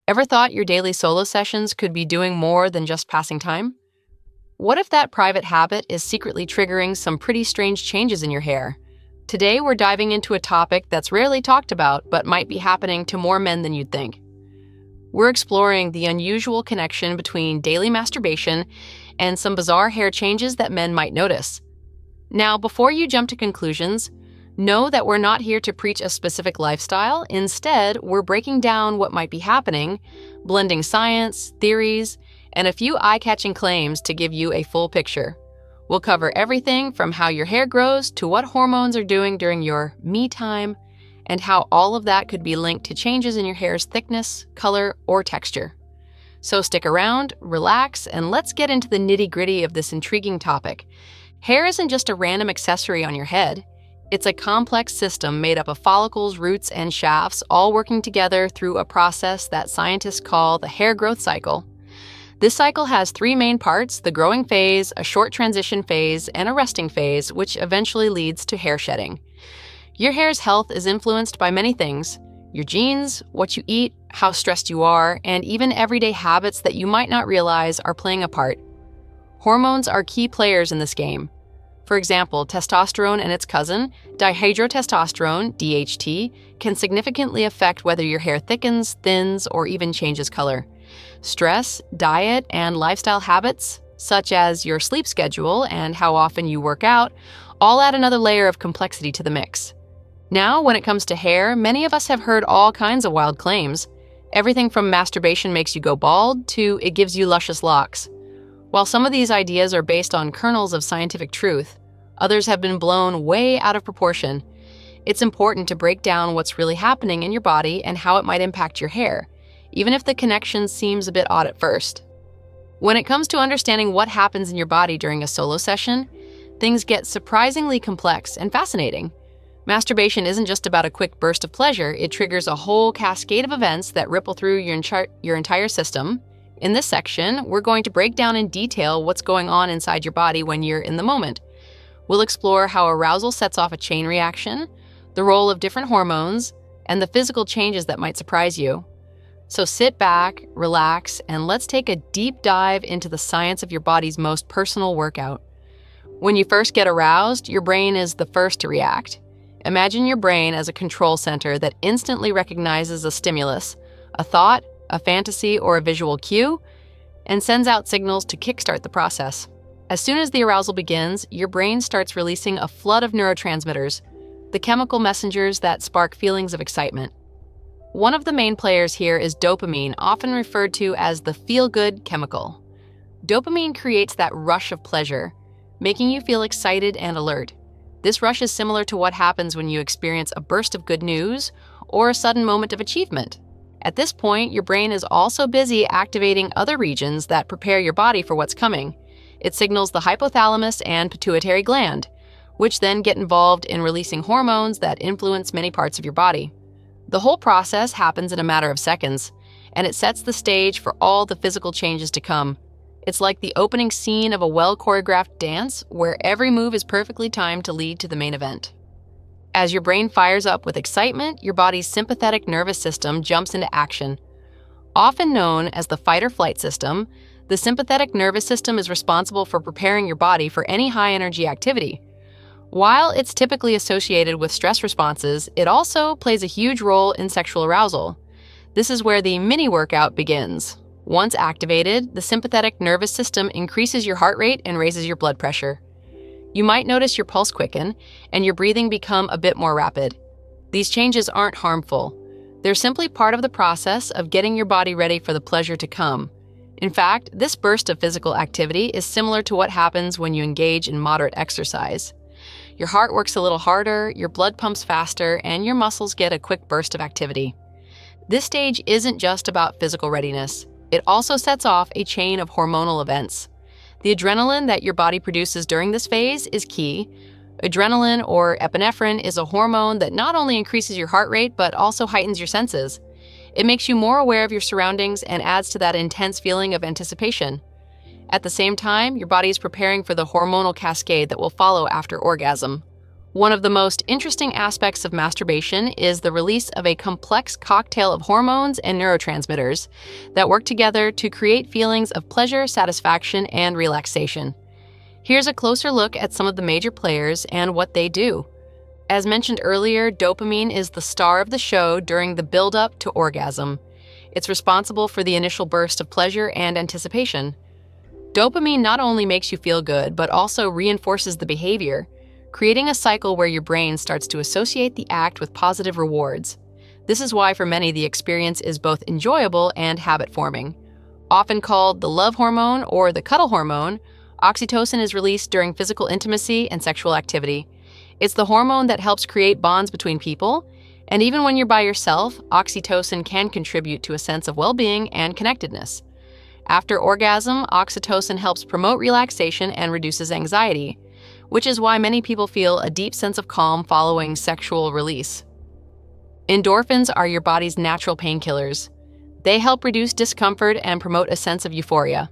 Ever thought your daily solo sessions could be doing more than just passing time? What if that private habit is secretly triggering some pretty strange changes in your hair? Today, we're diving into a topic that's rarely talked about but might be happening to more men than you'd think. We're exploring the unusual connection between daily masturbation and some bizarre hair changes that men might notice. Now, before you jump to conclusions, know that we're not here to preach a specific lifestyle. Instead, we're breaking down what might be happening, blending science, theories, and a few eye-catching claims to give you a full picture. We'll cover everything from how your hair grows to what hormones are doing during your me time, and how all of that could be linked to changes in your hair's thickness, color, or texture. So stick around, relax, and let's get into the nitty-gritty of this intriguing topic. Hair isn't just a random accessory on your head. It's a complex system made up of follicles, roots, and shafts, all working together through a process that scientists call the hair growth cycle. This cycle has three main parts: the growing phase, a short transition phase, and a resting phase, which eventually leads to hair shedding. Your hair's health is influenced by many things: your genes, what you eat, how stressed you are, and even everyday habits that you might not realize are playing a part. Hormones are key players in this game. For example, testosterone and its cousin, dihydrotestosterone, DHT, can significantly affect whether your hair thickens, thins, or even changes color. Stress, diet, and lifestyle habits, such as your sleep schedule and how often you work out, all add another layer of complexity to the mix. Now, when it comes to hair, many of us have heard all kinds of wild claims. Everything from masturbation makes you go bald to it gives you luscious locks. While some of these ideas are based on kernels of scientific truth, others have been blown way out of proportion. It's important to break down what's really happening in your body and how it might impact your hair, even if the connection seems a bit odd at first. When it comes to understanding what happens in your body during a solo session, things get surprisingly complex and fascinating. Masturbation isn't just about a quick burst of pleasure. It triggers a whole cascade of events that ripple through your entire system. In this section, we're going to break down in detail what's going on inside your body when you're in the moment. We'll explore how arousal sets off a chain reaction, the role of different hormones, and the physical changes that might surprise you. So sit back, relax, and let's take a deep dive into the science of your body's most personal workout. When you first get aroused, your brain is the first to react. Imagine your brain as a control center that instantly recognizes a stimulus, a thought, a fantasy, or a visual cue, and sends out signals to kickstart the process. As soon as the arousal begins, your brain starts releasing a flood of neurotransmitters, the chemical messengers that spark feelings of excitement. One of the main players here is dopamine, often referred to as the feel-good chemical. Dopamine creates that rush of pleasure, making you feel excited and alert. This rush is similar to what happens when you experience a burst of good news or a sudden moment of achievement. At this point, your brain is also busy activating other regions that prepare your body for what's coming. It signals the hypothalamus and pituitary gland, which then get involved in releasing hormones that influence many parts of your body. The whole process happens in a matter of seconds, and it sets the stage for all the physical changes to come. It's like the opening scene of a well-choreographed dance where every move is perfectly timed to lead to the main event. As your brain fires up with excitement, your body's sympathetic nervous system jumps into action. Often known as the fight-or-flight system, the sympathetic nervous system is responsible for preparing your body for any high-energy activity. While it's typically associated with stress responses, it also plays a huge role in sexual arousal. This is where the mini-workout begins. Once activated, the sympathetic nervous system increases your heart rate and raises your blood pressure. You might notice your pulse quicken and your breathing become a bit more rapid. These changes aren't harmful. They're simply part of the process of getting your body ready for the pleasure to come. In fact, this burst of physical activity is similar to what happens when you engage in moderate exercise. Your heart works a little harder, your blood pumps faster, and your muscles get a quick burst of activity. This stage isn't just about physical readiness. It also sets off a chain of hormonal events. The adrenaline that your body produces during this phase is key. Adrenaline, or epinephrine, is a hormone that not only increases your heart rate but also heightens your senses. It makes you more aware of your surroundings and adds to that intense feeling of anticipation. At the same time, your body is preparing for the hormonal cascade that will follow after orgasm. One of the most interesting aspects of masturbation is the release of a complex cocktail of hormones and neurotransmitters that work together to create feelings of pleasure, satisfaction, and relaxation. Here's a closer look at some of the major players and what they do. As mentioned earlier, dopamine is the star of the show during the build-up to orgasm. It's responsible for the initial burst of pleasure and anticipation. Dopamine not only makes you feel good, but also reinforces the behavior, creating a cycle where your brain starts to associate the act with positive rewards. This is why for many the experience is both enjoyable and habit-forming. Often called the love hormone or the cuddle hormone, oxytocin is released during physical intimacy and sexual activity. It's the hormone that helps create bonds between people, and even when you're by yourself, oxytocin can contribute to a sense of well-being and connectedness. After orgasm, oxytocin helps promote relaxation and reduces anxiety, which is why many people feel a deep sense of calm following sexual release. Endorphins are your body's natural painkillers. They help reduce discomfort and promote a sense of euphoria.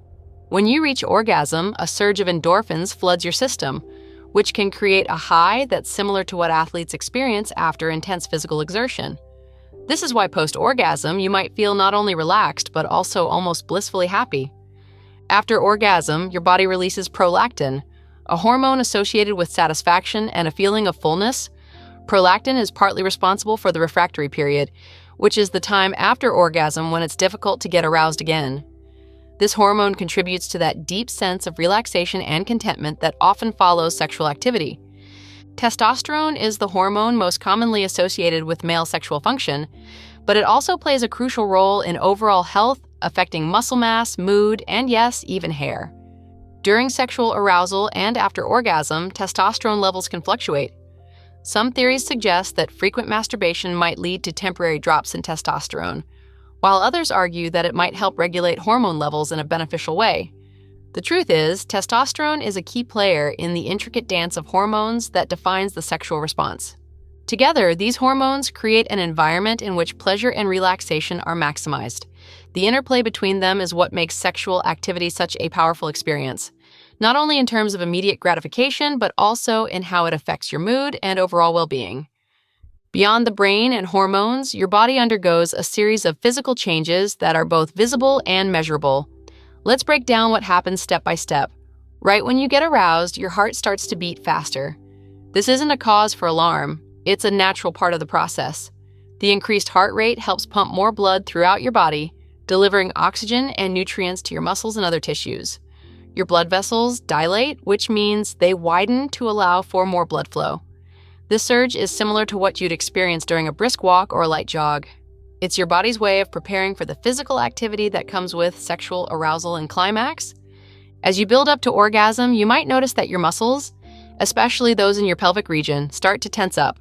When you reach orgasm, a surge of endorphins floods your system, which can create a high that's similar to what athletes experience after intense physical exertion. This is why post-orgasm, you might feel not only relaxed, but also almost blissfully happy. After orgasm, your body releases prolactin, a hormone associated with satisfaction and a feeling of fullness. Prolactin is partly responsible for the refractory period, which is the time after orgasm when it's difficult to get aroused again. This hormone contributes to that deep sense of relaxation and contentment that often follows sexual activity. Testosterone is the hormone most commonly associated with male sexual function, but it also plays a crucial role in overall health, affecting muscle mass, mood, and yes, even hair. During sexual arousal and after orgasm, testosterone levels can fluctuate. Some theories suggest that frequent masturbation might lead to temporary drops in testosterone, while others argue that it might help regulate hormone levels in a beneficial way. The truth is, testosterone is a key player in the intricate dance of hormones that defines the sexual response. Together, these hormones create an environment in which pleasure and relaxation are maximized. The interplay between them is what makes sexual activity such a powerful experience, not only in terms of immediate gratification, but also in how it affects your mood and overall well-being. Beyond the brain and hormones, your body undergoes a series of physical changes that are both visible and measurable. Let's break down what happens step by step. Right when you get aroused, your heart starts to beat faster. This isn't a cause for alarm. It's a natural part of the process. The increased heart rate helps pump more blood throughout your body, delivering oxygen and nutrients to your muscles and other tissues. Your blood vessels dilate, which means they widen to allow for more blood flow. This surge is similar to what you'd experience during a brisk walk or a light jog. It's your body's way of preparing for the physical activity that comes with sexual arousal and climax. As you build up to orgasm, you might notice that your muscles, especially those in your pelvic region, start to tense up.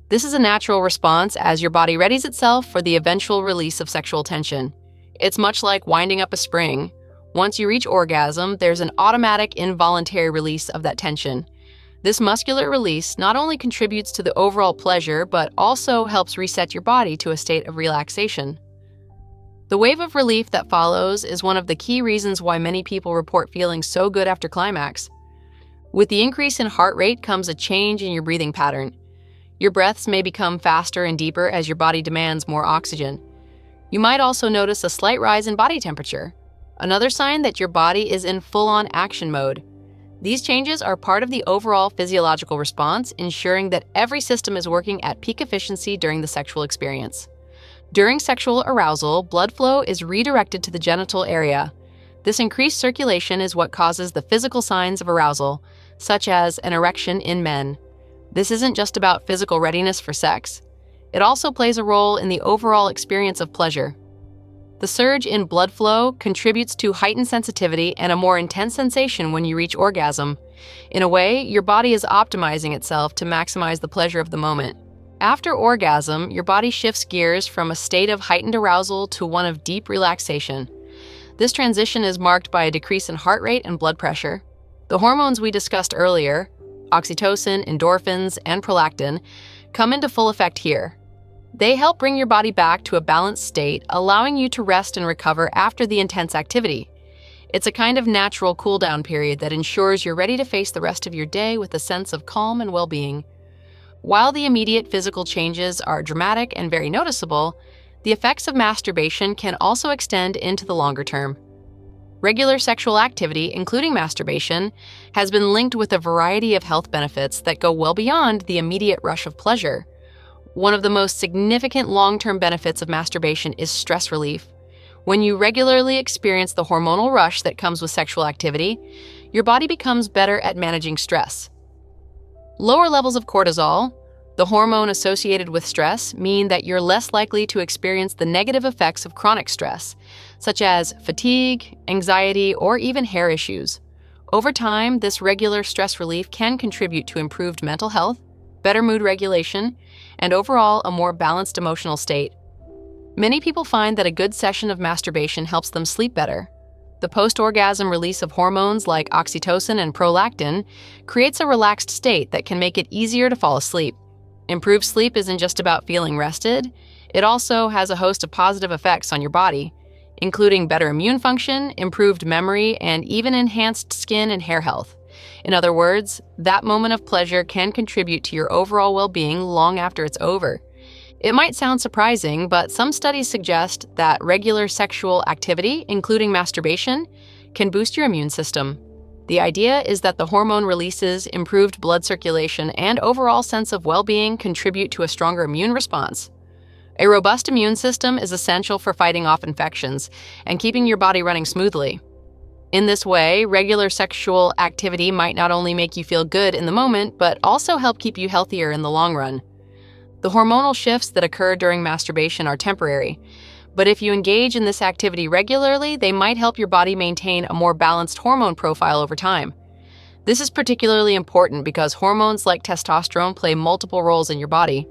This is a natural response as your body readies itself for the eventual release of sexual tension. It's much like winding up a spring. Once you reach orgasm, there's an automatic involuntary release of that tension. This muscular release not only contributes to the overall pleasure, but also helps reset your body to a state of relaxation. The wave of relief that follows is one of the key reasons why many people report feeling so good after climax. With the increase in heart rate comes a change in your breathing pattern. Your breaths may become faster and deeper as your body demands more oxygen. You might also notice a slight rise in body temperature, another sign that your body is in full-on action mode. These changes are part of the overall physiological response, ensuring that every system is working at peak efficiency during the sexual experience. During sexual arousal, blood flow is redirected to the genital area. This increased circulation is what causes the physical signs of arousal, such as an erection in men. This isn't just about physical readiness for sex. It also plays a role in the overall experience of pleasure. The surge in blood flow contributes to heightened sensitivity and a more intense sensation when you reach orgasm. In a way, your body is optimizing itself to maximize the pleasure of the moment. After orgasm, your body shifts gears from a state of heightened arousal to one of deep relaxation. This transition is marked by a decrease in heart rate and blood pressure. The hormones we discussed earlier, oxytocin, endorphins, and prolactin, come into full effect here. They help bring your body back to a balanced state, allowing you to rest and recover after the intense activity. It's a kind of natural cool-down period that ensures you're ready to face the rest of your day with a sense of calm and well-being. While the immediate physical changes are dramatic and very noticeable, the effects of masturbation can also extend into the longer term. Regular sexual activity, including masturbation, has been linked with a variety of health benefits that go well beyond the immediate rush of pleasure. One of the most significant long-term benefits of masturbation is stress relief. When you regularly experience the hormonal rush that comes with sexual activity, your body becomes better at managing stress. Lower levels of cortisol, the hormone associated with stress, mean that you're less likely to experience the negative effects of chronic stress, such as fatigue, anxiety, or even hair issues. Over time, this regular stress relief can contribute to improved mental health, better mood regulation, and overall a more balanced emotional state. Many people find that a good session of masturbation helps them sleep better. The post-orgasm release of hormones like oxytocin and prolactin creates a relaxed state that can make it easier to fall asleep. Improved sleep isn't just about feeling rested, it also has a host of positive effects on your body, including better immune function, improved memory, and even enhanced skin and hair health. In other words, that moment of pleasure can contribute to your overall well-being long after it's over. It might sound surprising, but some studies suggest that regular sexual activity, including masturbation, can boost your immune system. The idea is that the hormone releases, improved blood circulation, and overall sense of well-being contribute to a stronger immune response. A robust immune system is essential for fighting off infections and keeping your body running smoothly. In this way, regular sexual activity might not only make you feel good in the moment, but also help keep you healthier in the long run. The hormonal shifts that occur during masturbation are temporary, but if you engage in this activity regularly, they might help your body maintain a more balanced hormone profile over time. This is particularly important because hormones like testosterone play multiple roles in your body,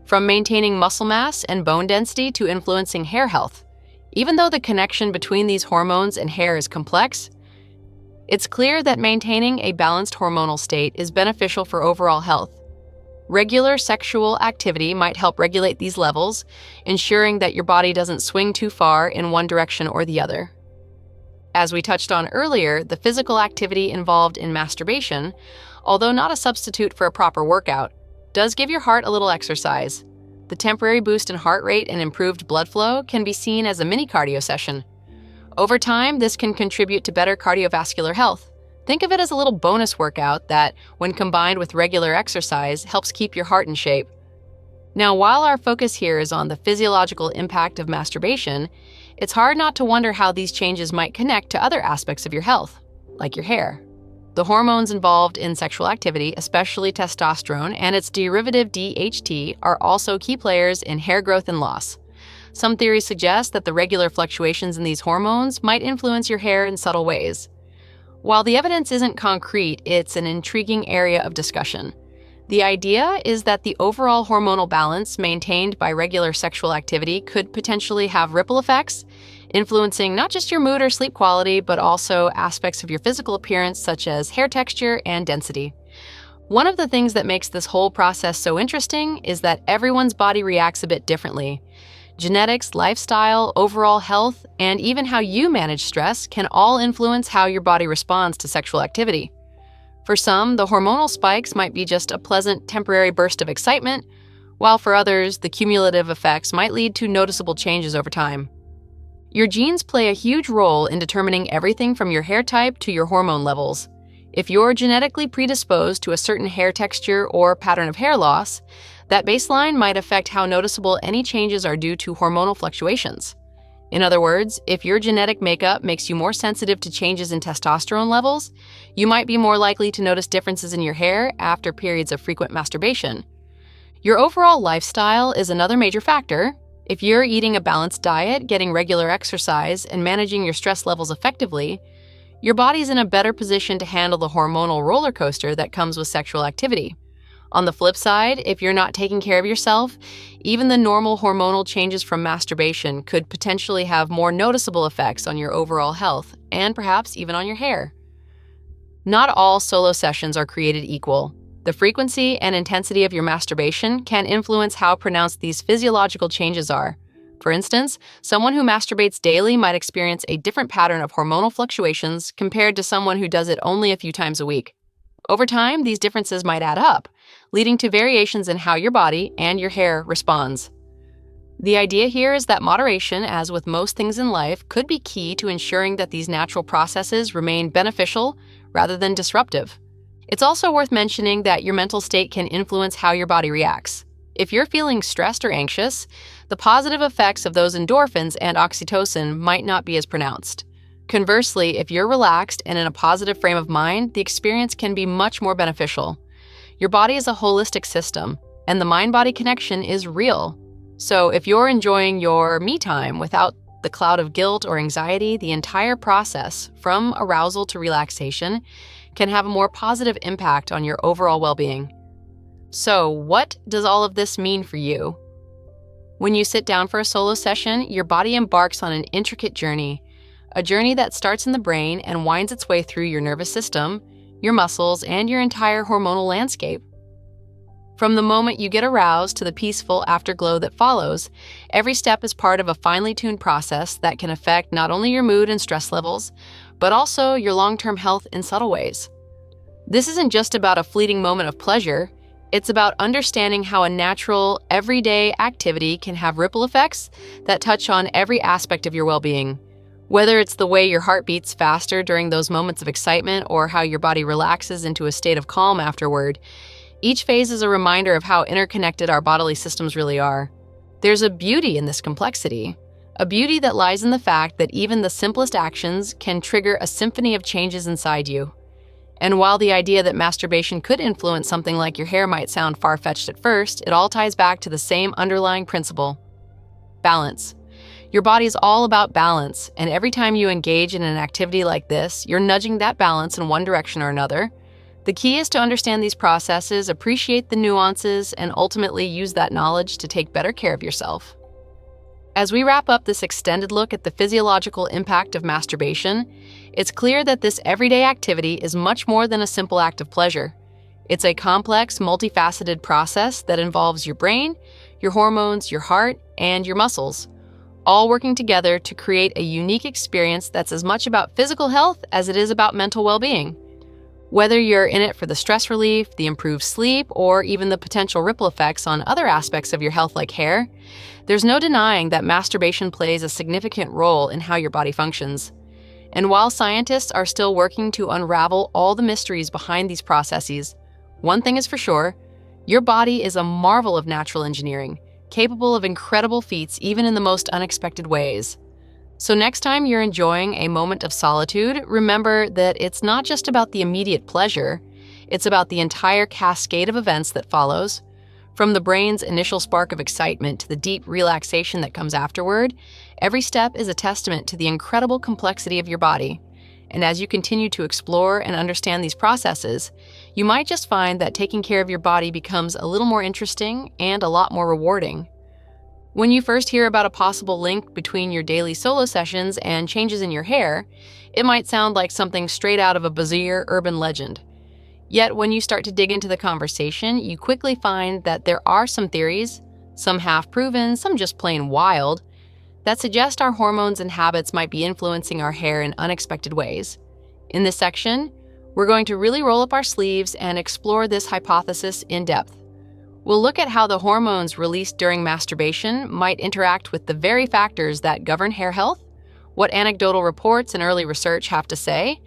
from maintaining muscle mass and bone density to influencing hair health. Even though the connection between these hormones and hair is complex, it's clear that maintaining a balanced hormonal state is beneficial for overall health. Regular sexual activity might help regulate these levels, ensuring that your body doesn't swing too far in one direction or the other. As we touched on earlier, the physical activity involved in masturbation, although not a substitute for a proper workout, does give your heart a little exercise. The temporary boost in heart rate and improved blood flow can be seen as a mini cardio session. Over time, this can contribute to better cardiovascular health. Think of it as a little bonus workout that, when combined with regular exercise, helps keep your heart in shape. Now, while our focus here is on the physiological impact of masturbation, it's hard not to wonder how these changes might connect to other aspects of your health, like your hair. The hormones involved in sexual activity, especially testosterone and its derivative DHT, are also key players in hair growth and loss. Some theories suggest that the regular fluctuations in these hormones might influence your hair in subtle ways. While the evidence isn't concrete, it's an intriguing area of discussion. The idea is that the overall hormonal balance maintained by regular sexual activity could potentially have ripple effects, influencing not just your mood or sleep quality, but also aspects of your physical appearance such as hair texture and density. One of the things that makes this whole process so interesting is that everyone's body reacts a bit differently. Genetics, lifestyle, overall health, and even how you manage stress can all influence how your body responds to sexual activity. For some, the hormonal spikes might be just a pleasant temporary burst of excitement, while for others, the cumulative effects might lead to noticeable changes over time. Your genes play a huge role in determining everything from your hair type to your hormone levels. If you're genetically predisposed to a certain hair texture or pattern of hair loss, that baseline might affect how noticeable any changes are due to hormonal fluctuations. In other words, if your genetic makeup makes you more sensitive to changes in testosterone levels, you might be more likely to notice differences in your hair after periods of frequent masturbation. Your overall lifestyle is another major factor. If you're eating a balanced diet, getting regular exercise, and managing your stress levels effectively, your body's in a better position to handle the hormonal roller coaster that comes with sexual activity. On the flip side, if you're not taking care of yourself, even the normal hormonal changes from masturbation could potentially have more noticeable effects on your overall health and perhaps even on your hair. Not all solo sessions are created equal. The frequency and intensity of your masturbation can influence how pronounced these physiological changes are. For instance, someone who masturbates daily might experience a different pattern of hormonal fluctuations compared to someone who does it only a few times a week. Over time, these differences might add up, leading to variations in how your body and your hair responds. The idea here is that moderation, as with most things in life, could be key to ensuring that these natural processes remain beneficial rather than disruptive. It's also worth mentioning that your mental state can influence how your body reacts. If you're feeling stressed or anxious, the positive effects of those endorphins and oxytocin might not be as pronounced. Conversely, if you're relaxed and in a positive frame of mind, the experience can be much more beneficial. Your body is a holistic system, and the mind-body connection is real. So if you're enjoying your me time without the cloud of guilt or anxiety, the entire process, from arousal to relaxation, can have a more positive impact on your overall well-being. So what does all of this mean for you? When you sit down for a solo session, your body embarks on an intricate journey, a journey that starts in the brain and winds its way through your nervous system, your muscles, and your entire hormonal landscape. From the moment you get aroused to the peaceful afterglow that follows, every step is part of a finely tuned process that can affect not only your mood and stress levels, but also your long-term health in subtle ways. This isn't just about a fleeting moment of pleasure, it's about understanding how a natural, everyday activity can have ripple effects that touch on every aspect of your well-being. Whether it's the way your heart beats faster during those moments of excitement or how your body relaxes into a state of calm afterward, each phase is a reminder of how interconnected our bodily systems really are. There's a beauty in this complexity, a beauty that lies in the fact that even the simplest actions can trigger a symphony of changes inside you. And while the idea that masturbation could influence something like your hair might sound far-fetched at first, it all ties back to the same underlying principle: balance. Your body is all about balance, and every time you engage in an activity like this, you're nudging that balance in one direction or another. The key is to understand these processes, appreciate the nuances, and ultimately use that knowledge to take better care of yourself. As we wrap up this extended look at the physiological impact of masturbation, it's clear that this everyday activity is much more than a simple act of pleasure. It's a complex, multifaceted process that involves your brain, your hormones, your heart, and your muscles, all working together to create a unique experience that's as much about physical health as it is about mental well-being. Whether you're in it for the stress relief, the improved sleep, or even the potential ripple effects on other aspects of your health like hair, there's no denying that masturbation plays a significant role in how your body functions. And while scientists are still working to unravel all the mysteries behind these processes, one thing is for sure: your body is a marvel of natural engineering, capable of incredible feats even in the most unexpected ways. So next time you're enjoying a moment of solitude, remember that it's not just about the immediate pleasure, it's about the entire cascade of events that follows. From the brain's initial spark of excitement to the deep relaxation that comes afterward, every step is a testament to the incredible complexity of your body. And as you continue to explore and understand these processes, you might just find that taking care of your body becomes a little more interesting and a lot more rewarding. When you first hear about a possible link between your daily solo sessions and changes in your hair, it might sound like something straight out of a bizarre urban legend. Yet when you start to dig into the conversation, you quickly find that there are some theories, some half-proven, some just plain wild, that suggest our hormones and habits might be influencing our hair in unexpected ways. In this section, we're going to really roll up our sleeves and explore this hypothesis in depth. We'll look at how the hormones released during masturbation might interact with the very factors that govern hair health, what anecdotal reports and early research have to say,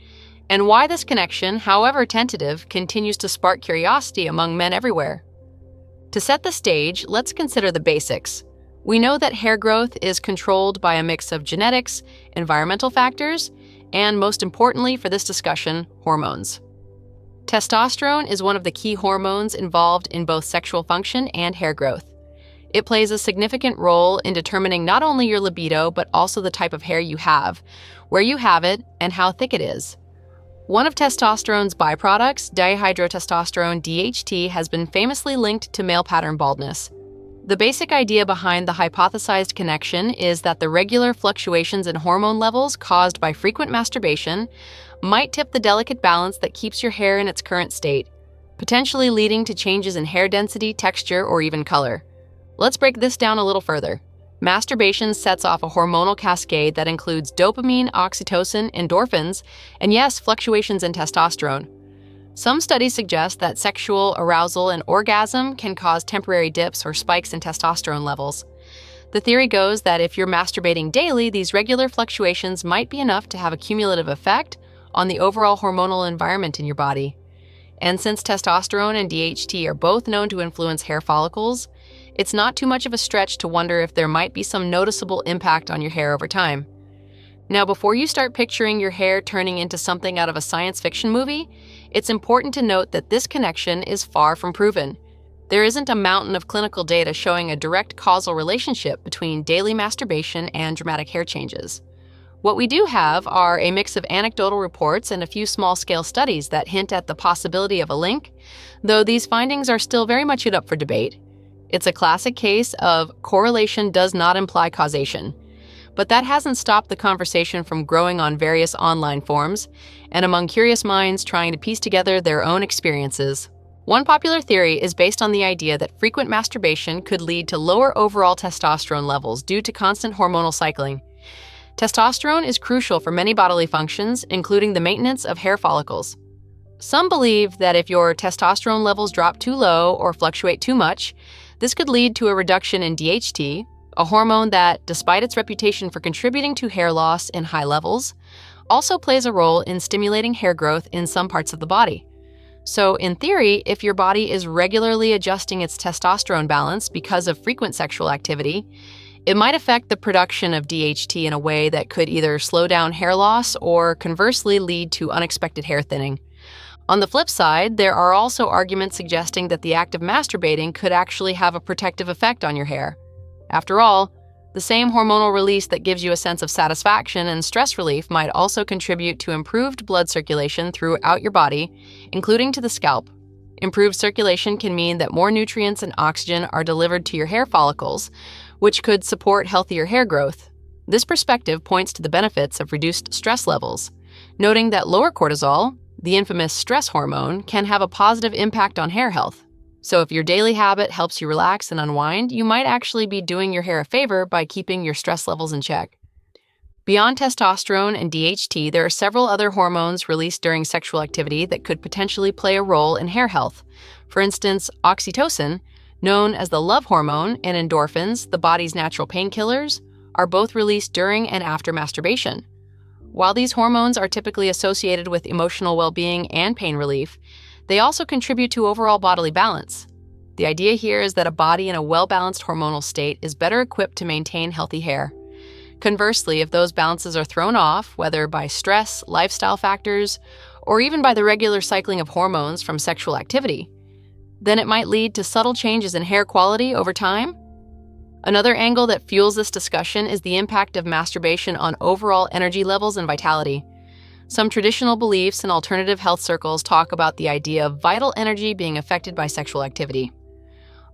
and why this connection, however tentative, continues to spark curiosity among men everywhere. To set the stage, let's consider the basics. We know that hair growth is controlled by a mix of genetics, environmental factors, and most importantly for this discussion, hormones. Testosterone is one of the key hormones involved in both sexual function and hair growth. It plays a significant role in determining not only your libido, but also the type of hair you have, where you have it, and how thick it is. One of testosterone's byproducts, dihydrotestosterone DHT, has been famously linked to male pattern baldness. The basic idea behind the hypothesized connection is that the regular fluctuations in hormone levels caused by frequent masturbation might tip the delicate balance that keeps your hair in its current state, potentially leading to changes in hair density, texture, or even color. Let's break this down a little further. Masturbation sets off a hormonal cascade that includes dopamine, oxytocin, endorphins, and yes, fluctuations in testosterone. Some studies suggest that sexual arousal and orgasm can cause temporary dips or spikes in testosterone levels. The theory goes that if you're masturbating daily, these regular fluctuations might be enough to have a cumulative effect on the overall hormonal environment in your body. And since testosterone and DHT are both known to influence hair follicles, it's not too much of a stretch to wonder if there might be some noticeable impact on your hair over time. Now, before you start picturing your hair turning into something out of a science fiction movie, it's important to note that this connection is far from proven. There isn't a mountain of clinical data showing a direct causal relationship between daily masturbation and dramatic hair changes. What we do have are a mix of anecdotal reports and a few small-scale studies that hint at the possibility of a link, though these findings are still very much up for debate. It's a classic case of correlation does not imply causation. But that hasn't stopped the conversation from growing on various online forums and among curious minds trying to piece together their own experiences. One popular theory is based on the idea that frequent masturbation could lead to lower overall testosterone levels due to constant hormonal cycling. Testosterone is crucial for many bodily functions, including the maintenance of hair follicles. Some believe that if your testosterone levels drop too low or fluctuate too much, this could lead to a reduction in DHT, a hormone that, despite its reputation for contributing to hair loss in high levels, also plays a role in stimulating hair growth in some parts of the body. So, in theory, if your body is regularly adjusting its testosterone balance because of frequent sexual activity, it might affect the production of DHT in a way that could either slow down hair loss or conversely lead to unexpected hair thinning. On the flip side, there are also arguments suggesting that the act of masturbating could actually have a protective effect on your hair. After all, the same hormonal release that gives you a sense of satisfaction and stress relief might also contribute to improved blood circulation throughout your body, including to the scalp. Improved circulation can mean that more nutrients and oxygen are delivered to your hair follicles, which could support healthier hair growth. This perspective points to the benefits of reduced stress levels, noting that lower cortisol, the infamous stress hormone, can have a positive impact on hair health. So if your daily habit helps you relax and unwind, you might actually be doing your hair a favor by keeping your stress levels in check. Beyond testosterone and DHT, there are several other hormones released during sexual activity that could potentially play a role in hair health. For instance, oxytocin, known as the love hormone, and endorphins, the body's natural painkillers, are both released during and after masturbation. While these hormones are typically associated with emotional well-being and pain relief, they also contribute to overall bodily balance. The idea here is that a body in a well-balanced hormonal state is better equipped to maintain healthy hair. Conversely, if those balances are thrown off, whether by stress, lifestyle factors, or even by the regular cycling of hormones from sexual activity, then it might lead to subtle changes in hair quality over time. Another angle that fuels this discussion is the impact of masturbation on overall energy levels and vitality. Some traditional beliefs and alternative health circles talk about the idea of vital energy being affected by sexual activity.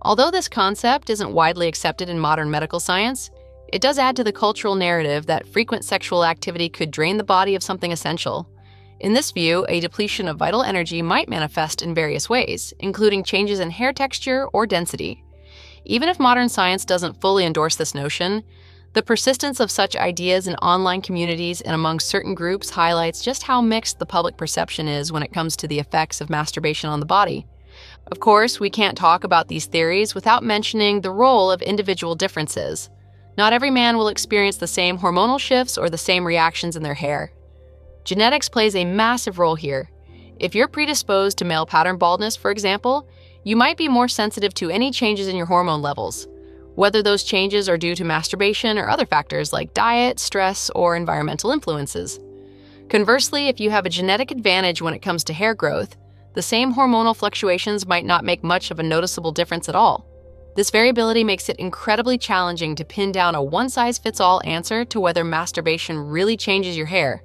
Although this concept isn't widely accepted in modern medical science, it does add to the cultural narrative that frequent sexual activity could drain the body of something essential. In this view, a depletion of vital energy might manifest in various ways, including changes in hair texture or density. Even if modern science doesn't fully endorse this notion, the persistence of such ideas in online communities and among certain groups highlights just how mixed the public perception is when it comes to the effects of masturbation on the body. Of course, we can't talk about these theories without mentioning the role of individual differences. Not every man will experience the same hormonal shifts or the same reactions in their hair. Genetics plays a massive role here. If you're predisposed to male pattern baldness, for example, you might be more sensitive to any changes in your hormone levels, whether those changes are due to masturbation or other factors like diet, stress, or environmental influences. Conversely, if you have a genetic advantage when it comes to hair growth, the same hormonal fluctuations might not make much of a noticeable difference at all. This variability makes it incredibly challenging to pin down a one-size-fits-all answer to whether masturbation really changes your hair.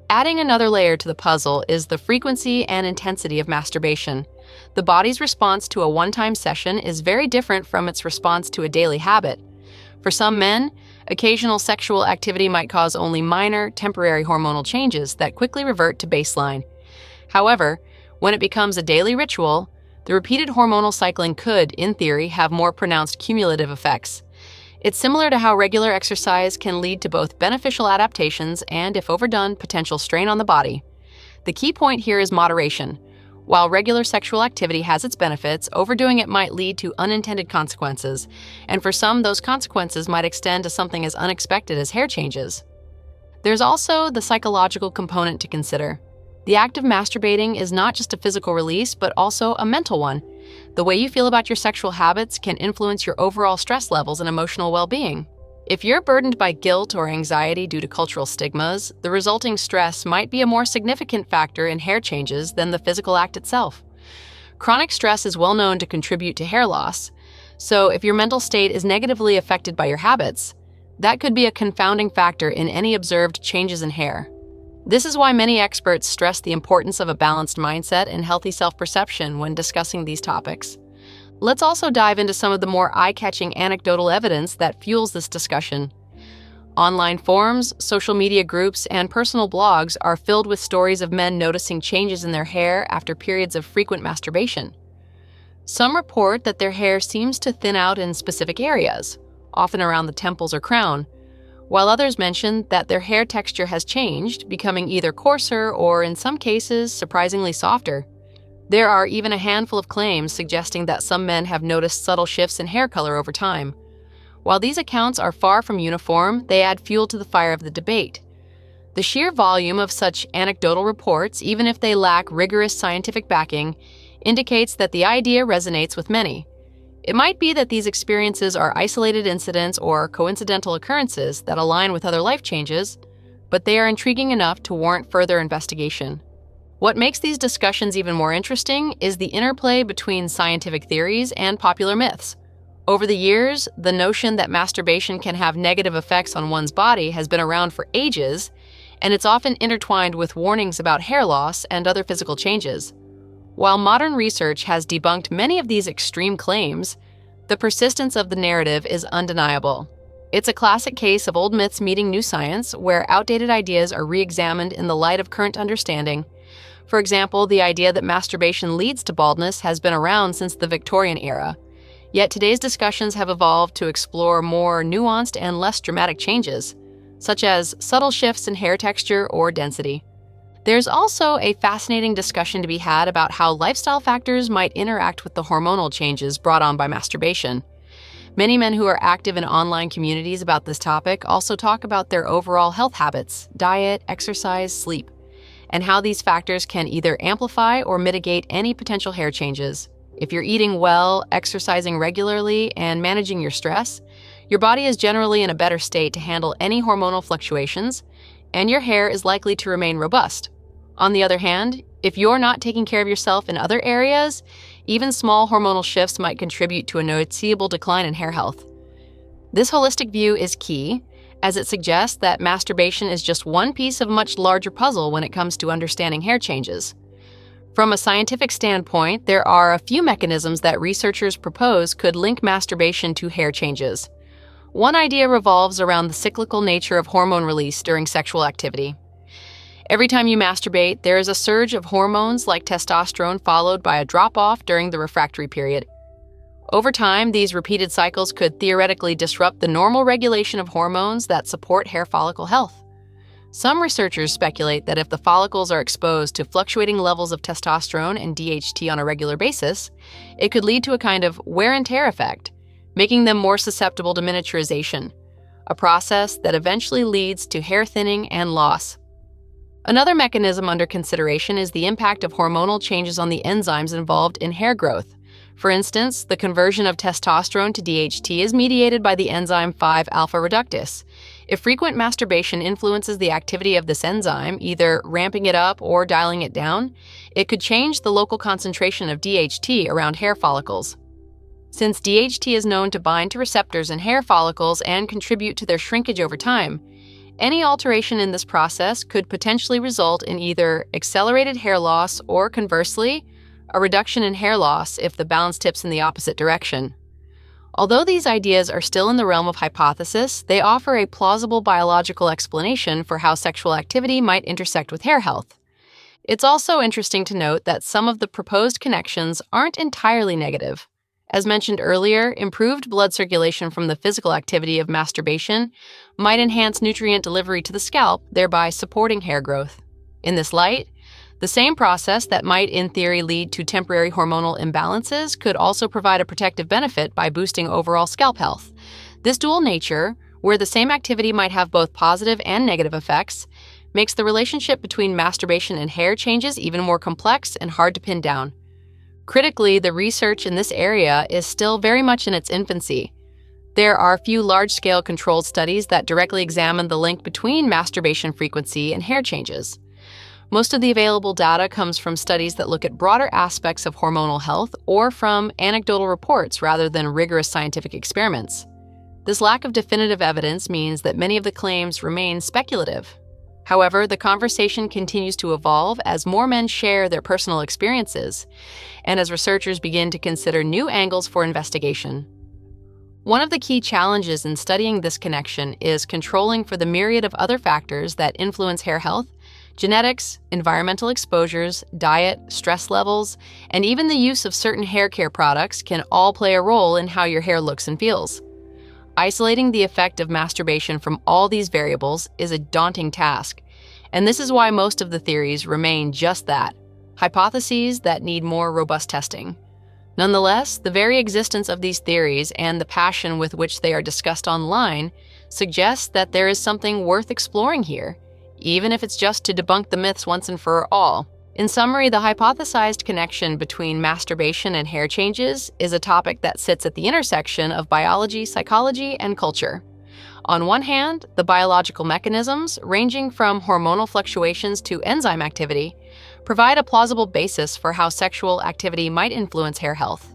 Adding another layer to the puzzle is the frequency and intensity of masturbation. The body's response to a one-time session is very different from its response to a daily habit. For some men, occasional sexual activity might cause only minor, temporary hormonal changes that quickly revert to baseline. However, when it becomes a daily ritual, the repeated hormonal cycling could, in theory, have more pronounced cumulative effects. It's similar to how regular exercise can lead to both beneficial adaptations and, if overdone, potential strain on the body. The key point here is moderation. While regular sexual activity has its benefits, overdoing it might lead to unintended consequences, and for some, those consequences might extend to something as unexpected as hair changes. There's also the psychological component to consider. The act of masturbating is not just a physical release, but also a mental one. The way you feel about your sexual habits can influence your overall stress levels and emotional well-being. If you're burdened by guilt or anxiety due to cultural stigmas, the resulting stress might be a more significant factor in hair changes than the physical act itself. Chronic stress is well known to contribute to hair loss, so if your mental state is negatively affected by your habits, that could be a confounding factor in any observed changes in hair. This is why many experts stress the importance of a balanced mindset and healthy self-perception when discussing these topics. Let's also dive into some of the more eye-catching anecdotal evidence that fuels this discussion. Online forums, social media groups, and personal blogs are filled with stories of men noticing changes in their hair after periods of frequent masturbation. Some report that their hair seems to thin out in specific areas, often around the temples or crown, while others mention that their hair texture has changed, becoming either coarser or, in some cases, surprisingly softer. There are even a handful of claims suggesting that some men have noticed subtle shifts in hair color over time. While these accounts are far from uniform, they add fuel to the fire of the debate. The sheer volume of such anecdotal reports, even if they lack rigorous scientific backing, indicates that the idea resonates with many. It might be that these experiences are isolated incidents or coincidental occurrences that align with other life changes, but they are intriguing enough to warrant further investigation. What makes these discussions even more interesting is the interplay between scientific theories and popular myths. Over the years, the notion that masturbation can have negative effects on one's body has been around for ages, and it's often intertwined with warnings about hair loss and other physical changes. While modern research has debunked many of these extreme claims, the persistence of the narrative is undeniable. It's a classic case of old myths meeting new science, where outdated ideas are re-examined in the light of current understanding. For example, the idea that masturbation leads to baldness has been around since the Victorian era. Yet today's discussions have evolved to explore more nuanced and less dramatic changes, such as subtle shifts in hair texture or density. There's also a fascinating discussion to be had about how lifestyle factors might interact with the hormonal changes brought on by masturbation. Many men who are active in online communities about this topic also talk about their overall health habits, diet, exercise, sleep, and how these factors can either amplify or mitigate any potential hair changes. If you're eating well, exercising regularly, and managing your stress, your body is generally in a better state to handle any hormonal fluctuations, and your hair is likely to remain robust. On the other hand, if you're not taking care of yourself in other areas, even small hormonal shifts might contribute to a noticeable decline in hair health. This holistic view is key, as it suggests that masturbation is just one piece of a much larger puzzle when it comes to understanding hair changes. From a scientific standpoint, there are a few mechanisms that researchers propose could link masturbation to hair changes. One idea revolves around the cyclical nature of hormone release during sexual activity. Every time you masturbate, there is a surge of hormones like testosterone followed by a drop-off during the refractory period. Over time, these repeated cycles could theoretically disrupt the normal regulation of hormones that support hair follicle health. Some researchers speculate that if the follicles are exposed to fluctuating levels of testosterone and DHT on a regular basis, it could lead to a kind of wear and tear effect, making them more susceptible to miniaturization, a process that eventually leads to hair thinning and loss. Another mechanism under consideration is the impact of hormonal changes on the enzymes involved in hair growth. For instance, the conversion of testosterone to DHT is mediated by the enzyme 5-alpha reductase. If frequent masturbation influences the activity of this enzyme, either ramping it up or dialing it down, it could change the local concentration of DHT around hair follicles. Since DHT is known to bind to receptors in hair follicles and contribute to their shrinkage over time, any alteration in this process could potentially result in either accelerated hair loss or, conversely, a reduction in hair loss if the balance tips in the opposite direction. Although these ideas are still in the realm of hypothesis, they offer a plausible biological explanation for how sexual activity might intersect with hair health. It's also interesting to note that some of the proposed connections aren't entirely negative. As mentioned earlier, improved blood circulation from the physical activity of masturbation might enhance nutrient delivery to the scalp, thereby supporting hair growth. In this light, the The same process that might, in theory, lead to temporary hormonal imbalances could also provide a protective benefit by boosting overall scalp health. This dual nature, where the same activity might have both positive and negative effects, makes the relationship between masturbation and hair changes even more complex and hard to pin down. Critically, the research in this area is still very much in its infancy. There are few large-scale controlled studies that directly examine the link between masturbation frequency and hair changes. Most of the available data comes from studies that look at broader aspects of hormonal health or from anecdotal reports rather than rigorous scientific experiments. This lack of definitive evidence means that many of the claims remain speculative. However, the conversation continues to evolve as more men share their personal experiences and as researchers begin to consider new angles for investigation. One of the key challenges in studying this connection is controlling for the myriad of other factors that influence hair health. Genetics, environmental exposures, diet, stress levels, and even the use of certain hair care products can all play a role in how your hair looks and feels. Isolating the effect of masturbation from all these variables is a daunting task, and this is why most of the theories remain just that, hypotheses that need more robust testing. Nonetheless, the very existence of these theories and the passion with which they are discussed online suggests that there is something worth exploring here, even if it's just to debunk the myths once and for all. In summary, the hypothesized connection between masturbation and hair changes is a topic that sits at the intersection of biology, psychology, and culture. On one hand, the biological mechanisms, ranging from hormonal fluctuations to enzyme activity, provide a plausible basis for how sexual activity might influence hair health.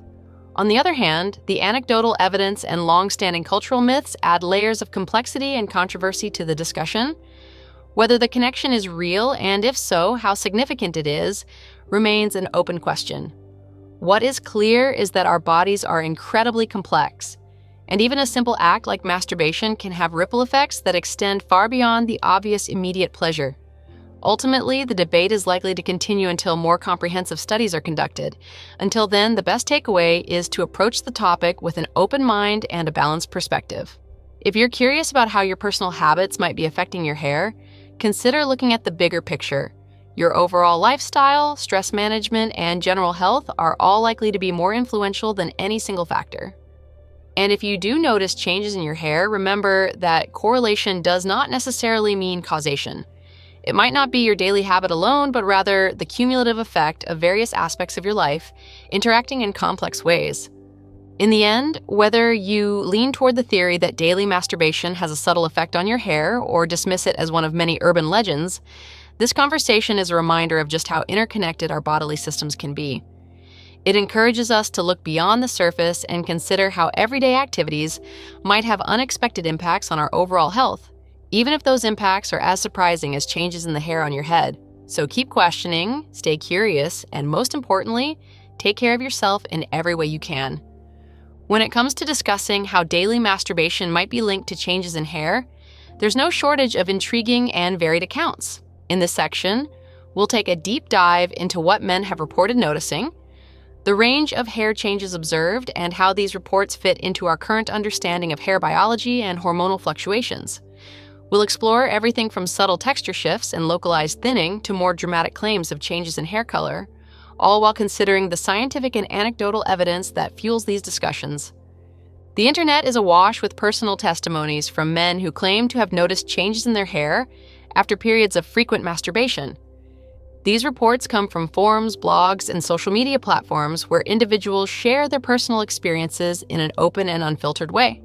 On the other hand, the anecdotal evidence and long-standing cultural myths add layers of complexity and controversy to the discussion. Whether the connection is real, and if so, how significant it is, remains an open question. What is clear is that our bodies are incredibly complex, and even a simple act like masturbation can have ripple effects that extend far beyond the obvious immediate pleasure. Ultimately, the debate is likely to continue until more comprehensive studies are conducted. Until then, the best takeaway is to approach the topic with an open mind and a balanced perspective. If you're curious about how your personal habits might be affecting your hair, consider looking at the bigger picture. Your overall lifestyle, stress management, and general health are all likely to be more influential than any single factor. And if you do notice changes in your hair, remember that correlation does not necessarily mean causation. It might not be your daily habit alone, but rather the cumulative effect of various aspects of your life interacting in complex ways. In the end, whether you lean toward the theory that daily masturbation has a subtle effect on your hair or dismiss it as one of many urban legends, this conversation is a reminder of just how interconnected our bodily systems can be. It encourages us to look beyond the surface and consider how everyday activities might have unexpected impacts on our overall health, even if those impacts are as surprising as changes in the hair on your head. So keep questioning, stay curious, and most importantly, take care of yourself in every way you can. When it comes to discussing how daily masturbation might be linked to changes in hair, there's no shortage of intriguing and varied accounts. In this section, we'll take a deep dive into what men have reported noticing, the range of hair changes observed, and how these reports fit into our current understanding of hair biology and hormonal fluctuations. We'll explore everything from subtle texture shifts and localized thinning to more dramatic claims of changes in hair color, all while considering the scientific and anecdotal evidence that fuels these discussions. The internet is awash with personal testimonies from men who claim to have noticed changes in their hair after periods of frequent masturbation. These reports come from forums, blogs, and social media platforms where individuals share their personal experiences in an open and unfiltered way.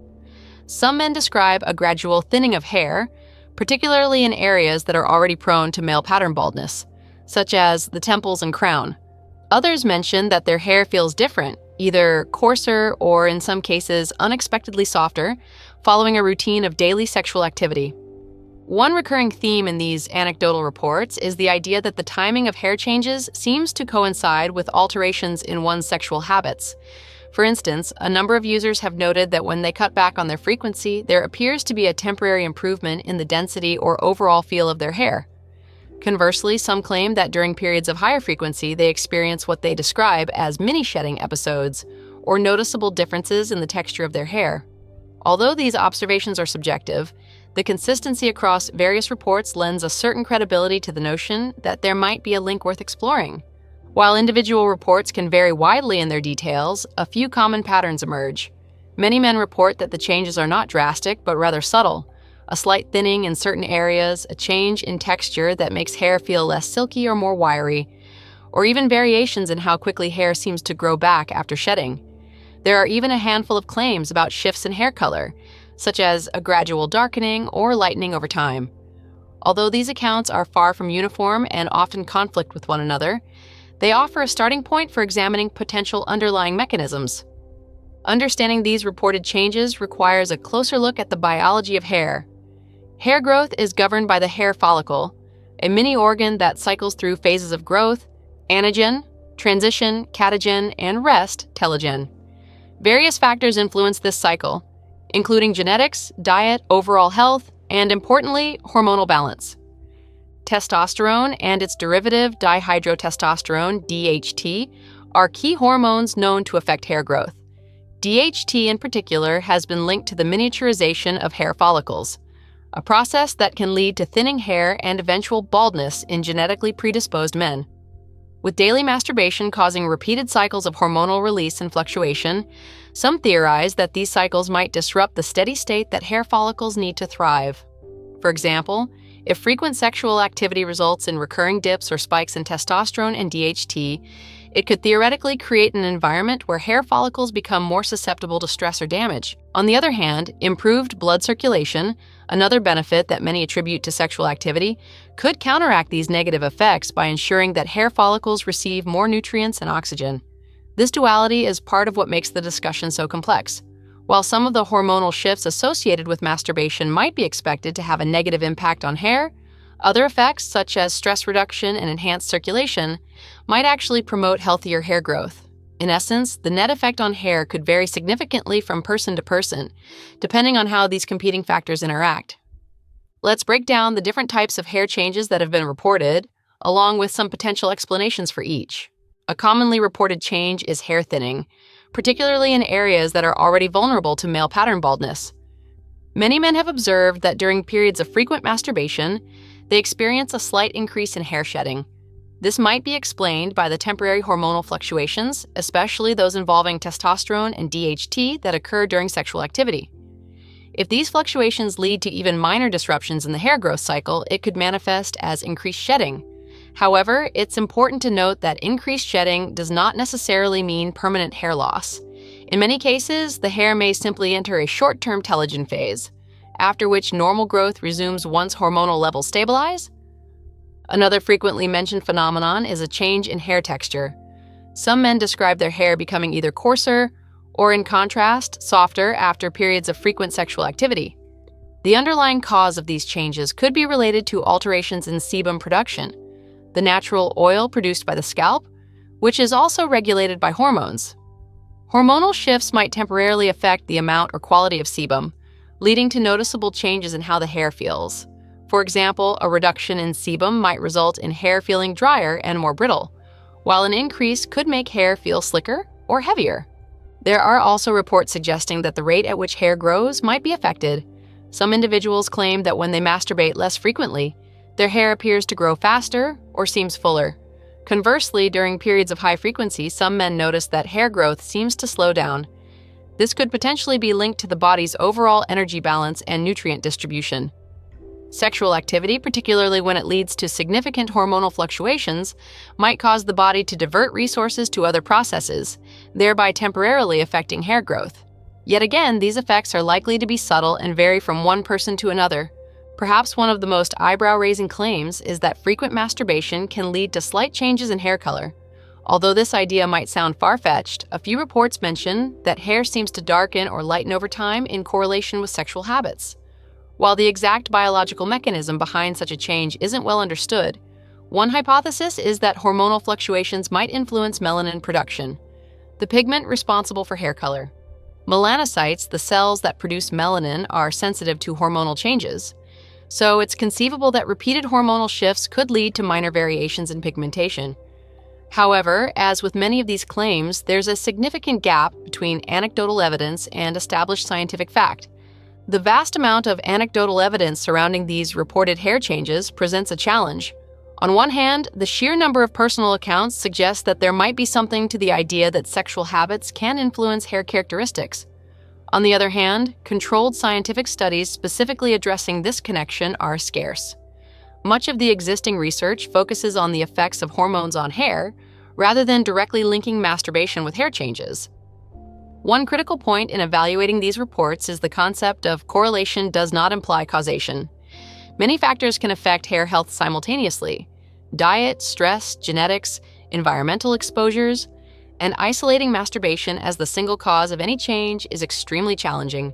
Some men describe a gradual thinning of hair, particularly in areas that are already prone to male pattern baldness, such as the temples and crown. Others mention that their hair feels different, either coarser or, in some cases, unexpectedly softer, following a routine of daily sexual activity. One recurring theme in these anecdotal reports is the idea that the timing of hair changes seems to coincide with alterations in one's sexual habits. For instance, a number of users have noted that when they cut back on their frequency, there appears to be a temporary improvement in the density or overall feel of their hair. Conversely, some claim that during periods of higher frequency, they experience what they describe as mini-shedding episodes, or noticeable differences in the texture of their hair. Although these observations are subjective, The consistency across various reports lends a certain credibility to the notion that there might be a link worth exploring. While individual reports can vary widely in their details, a few common patterns emerge. Many men report that the changes are not drastic, but rather subtle. A slight thinning in certain areas, a change in texture that makes hair feel less silky or more wiry, or even variations in how quickly hair seems to grow back after shedding. There are even a handful of claims about shifts in hair color, such as a gradual darkening or lightening over time. Although these accounts are far from uniform and often conflict with one another, they offer a starting point for examining potential underlying mechanisms. Understanding these reported changes requires a closer look at the biology of hair. Hair growth is governed by the hair follicle, a mini organ that cycles through phases of growth, anagen, transition, catagen, and rest, telogen. Various factors influence this cycle, including genetics, diet, overall health, and importantly, hormonal balance. Testosterone and its derivative dihydrotestosterone, DHT, are key hormones known to affect hair growth. DHT in particular has been linked to the miniaturization of hair follicles, a process that can lead to thinning hair and eventual baldness in genetically predisposed men. With daily masturbation causing repeated cycles of hormonal release and fluctuation, some theorize that these cycles might disrupt the steady state that hair follicles need to thrive. For example, if frequent sexual activity results in recurring dips or spikes in testosterone and DHT, it could theoretically create an environment where hair follicles become more susceptible to stress or damage. On the other hand, improved blood circulation, another benefit that many attribute to sexual activity, could counteract these negative effects by ensuring that hair follicles receive more nutrients and oxygen. This duality is part of what makes the discussion so complex. While some of the hormonal shifts associated with masturbation might be expected to have a negative impact on hair, other effects, such as stress reduction and enhanced circulation, might actually promote healthier hair growth. In essence, the net effect on hair could vary significantly from person to person, depending on how these competing factors interact. Let's break down the different types of hair changes that have been reported, along with some potential explanations for each. A commonly reported change is hair thinning, particularly in areas that are already vulnerable to male pattern baldness. Many men have observed that during periods of frequent masturbation, they experience a slight increase in hair shedding. This might be explained by the temporary hormonal fluctuations, especially those involving testosterone and DHT that occur during sexual activity. If these fluctuations lead to even minor disruptions in the hair growth cycle, it could manifest as increased shedding. However, it's important to note that increased shedding does not necessarily mean permanent hair loss. In many cases, the hair may simply enter a short-term telogen phase, after which normal growth resumes once hormonal levels stabilize. Another frequently mentioned phenomenon is a change in hair texture. Some men describe their hair becoming either coarser or, in contrast, softer after periods of frequent sexual activity. The underlying cause of these changes could be related to alterations in sebum production, the natural oil produced by the scalp, which is also regulated by hormones. Hormonal shifts might temporarily affect the amount or quality of sebum, leading to noticeable changes in how the hair feels. For example, a reduction in sebum might result in hair feeling drier and more brittle, while an increase could make hair feel slicker or heavier. There are also reports suggesting that the rate at which hair grows might be affected. Some individuals claim that when they masturbate less frequently, their hair appears to grow faster or seems fuller. Conversely, during periods of high frequency, some men notice that hair growth seems to slow down. This could potentially be linked to the body's overall energy balance and nutrient distribution. Sexual activity, particularly when it leads to significant hormonal fluctuations, might cause the body to divert resources to other processes, thereby temporarily affecting hair growth. Yet again, these effects are likely to be subtle and vary from one person to another. Perhaps one of the most eyebrow-raising claims is that frequent masturbation can lead to slight changes in hair color. Although this idea might sound far-fetched, a few reports mention that hair seems to darken or lighten over time in correlation with sexual habits. While the exact biological mechanism behind such a change isn't well understood, one hypothesis is that hormonal fluctuations might influence melanin production, the pigment responsible for hair color. Melanocytes, the cells that produce melanin, are sensitive to hormonal changes, so it's conceivable that repeated hormonal shifts could lead to minor variations in pigmentation. However, as with many of these claims, there's a significant gap between anecdotal evidence and established scientific fact. The vast amount of anecdotal evidence surrounding these reported hair changes presents a challenge. On one hand, the sheer number of personal accounts suggests that there might be something to the idea that sexual habits can influence hair characteristics. On the other hand, controlled scientific studies specifically addressing this connection are scarce. Much of the existing research focuses on the effects of hormones on hair, rather than directly linking masturbation with hair changes. One critical point in evaluating these reports is the concept of correlation does not imply causation. Many factors can affect hair health simultaneously: diet, stress, genetics, environmental exposures, and isolating masturbation as the single cause of any change is extremely challenging.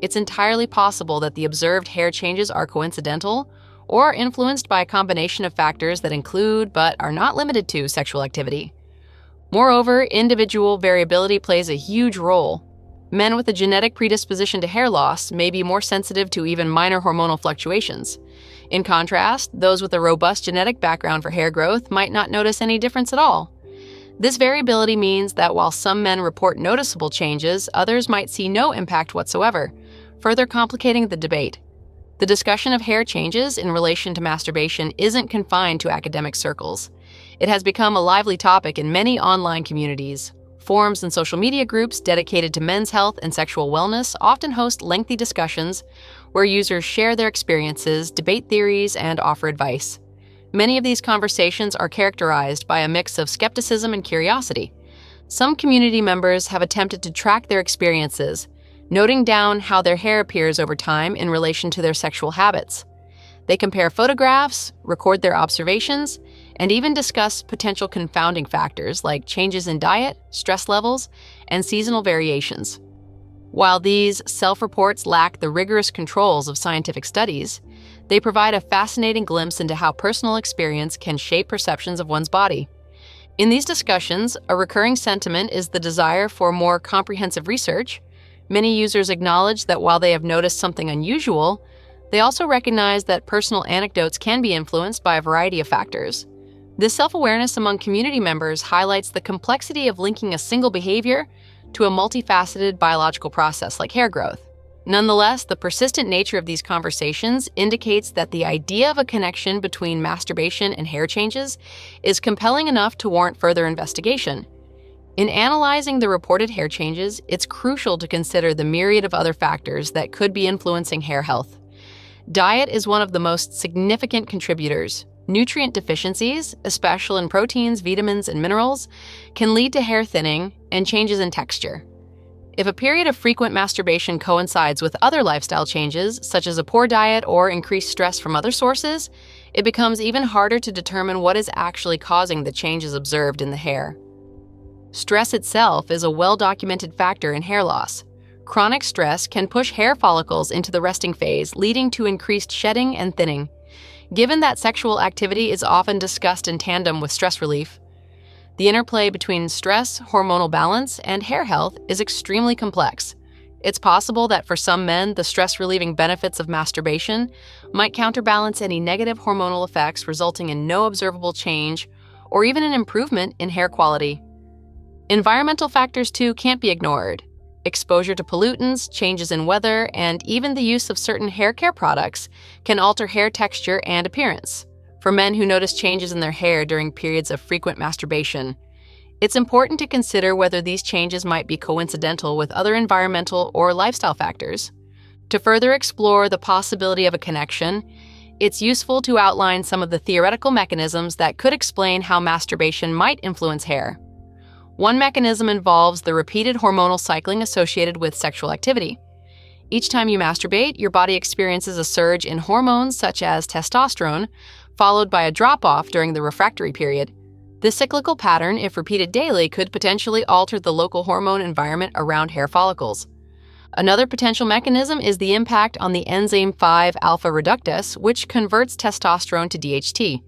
It's entirely possible that the observed hair changes are coincidental or are influenced by a combination of factors that include, but are not limited to, sexual activity. Moreover, individual variability plays a huge role. Men with a genetic predisposition to hair loss may be more sensitive to even minor hormonal fluctuations. In contrast, those with a robust genetic background for hair growth might not notice any difference at all. This variability means that while some men report noticeable changes, others might see no impact whatsoever, further complicating the debate. The discussion of hair changes in relation to masturbation isn't confined to academic circles. It has become a lively topic in many online communities. Forums and social media groups dedicated to men's health and sexual wellness often host lengthy discussions where users share their experiences, debate theories, and offer advice. Many of these conversations are characterized by a mix of skepticism and curiosity. Some community members have attempted to track their experiences, noting down how their hair appears over time in relation to their sexual habits. They compare photographs, record their observations, and even discuss potential confounding factors like changes in diet, stress levels, and seasonal variations. While these self-reports lack the rigorous controls of scientific studies, they provide a fascinating glimpse into how personal experience can shape perceptions of one's body. In these discussions, a recurring sentiment is the desire for more comprehensive research. Many users acknowledge that while they have noticed something unusual, they also recognize that personal anecdotes can be influenced by a variety of factors. This self-awareness among community members highlights the complexity of linking a single behavior to a multifaceted biological process like hair growth. Nonetheless, the persistent nature of these conversations indicates that the idea of a connection between masturbation and hair changes is compelling enough to warrant further investigation. In analyzing the reported hair changes, it's crucial to consider the myriad of other factors that could be influencing hair health. Diet is one of the most significant contributors. Nutrient deficiencies, especially in proteins, vitamins, and minerals, can lead to hair thinning and changes in texture. If a period of frequent masturbation coincides with other lifestyle changes, such as a poor diet or increased stress from other sources, it becomes even harder to determine what is actually causing the changes observed in the hair. Stress itself is a well-documented factor in hair loss. Chronic stress can push hair follicles into the resting phase, leading to increased shedding and thinning. Given that sexual activity is often discussed in tandem with stress relief, the interplay between stress, hormonal balance, and hair health is extremely complex. It's possible that for some men, the stress-relieving benefits of masturbation might counterbalance any negative hormonal effects, resulting in no observable change or even an improvement in hair quality. Environmental factors, too, can't be ignored. Exposure to pollutants, changes in weather, and even the use of certain hair care products can alter hair texture and appearance. For men who notice changes in their hair during periods of frequent masturbation, it's important to consider whether these changes might be coincidental with other environmental or lifestyle factors. To further explore the possibility of a connection, it's useful to outline some of the theoretical mechanisms that could explain how masturbation might influence hair. One mechanism involves the repeated hormonal cycling associated with sexual activity. Each time you masturbate, your body experiences a surge in hormones such as testosterone, followed by a drop-off during the refractory period. This cyclical pattern, if repeated daily, could potentially alter the local hormone environment around hair follicles. Another potential mechanism is the impact on the enzyme 5-alpha reductase, which converts testosterone to DHT.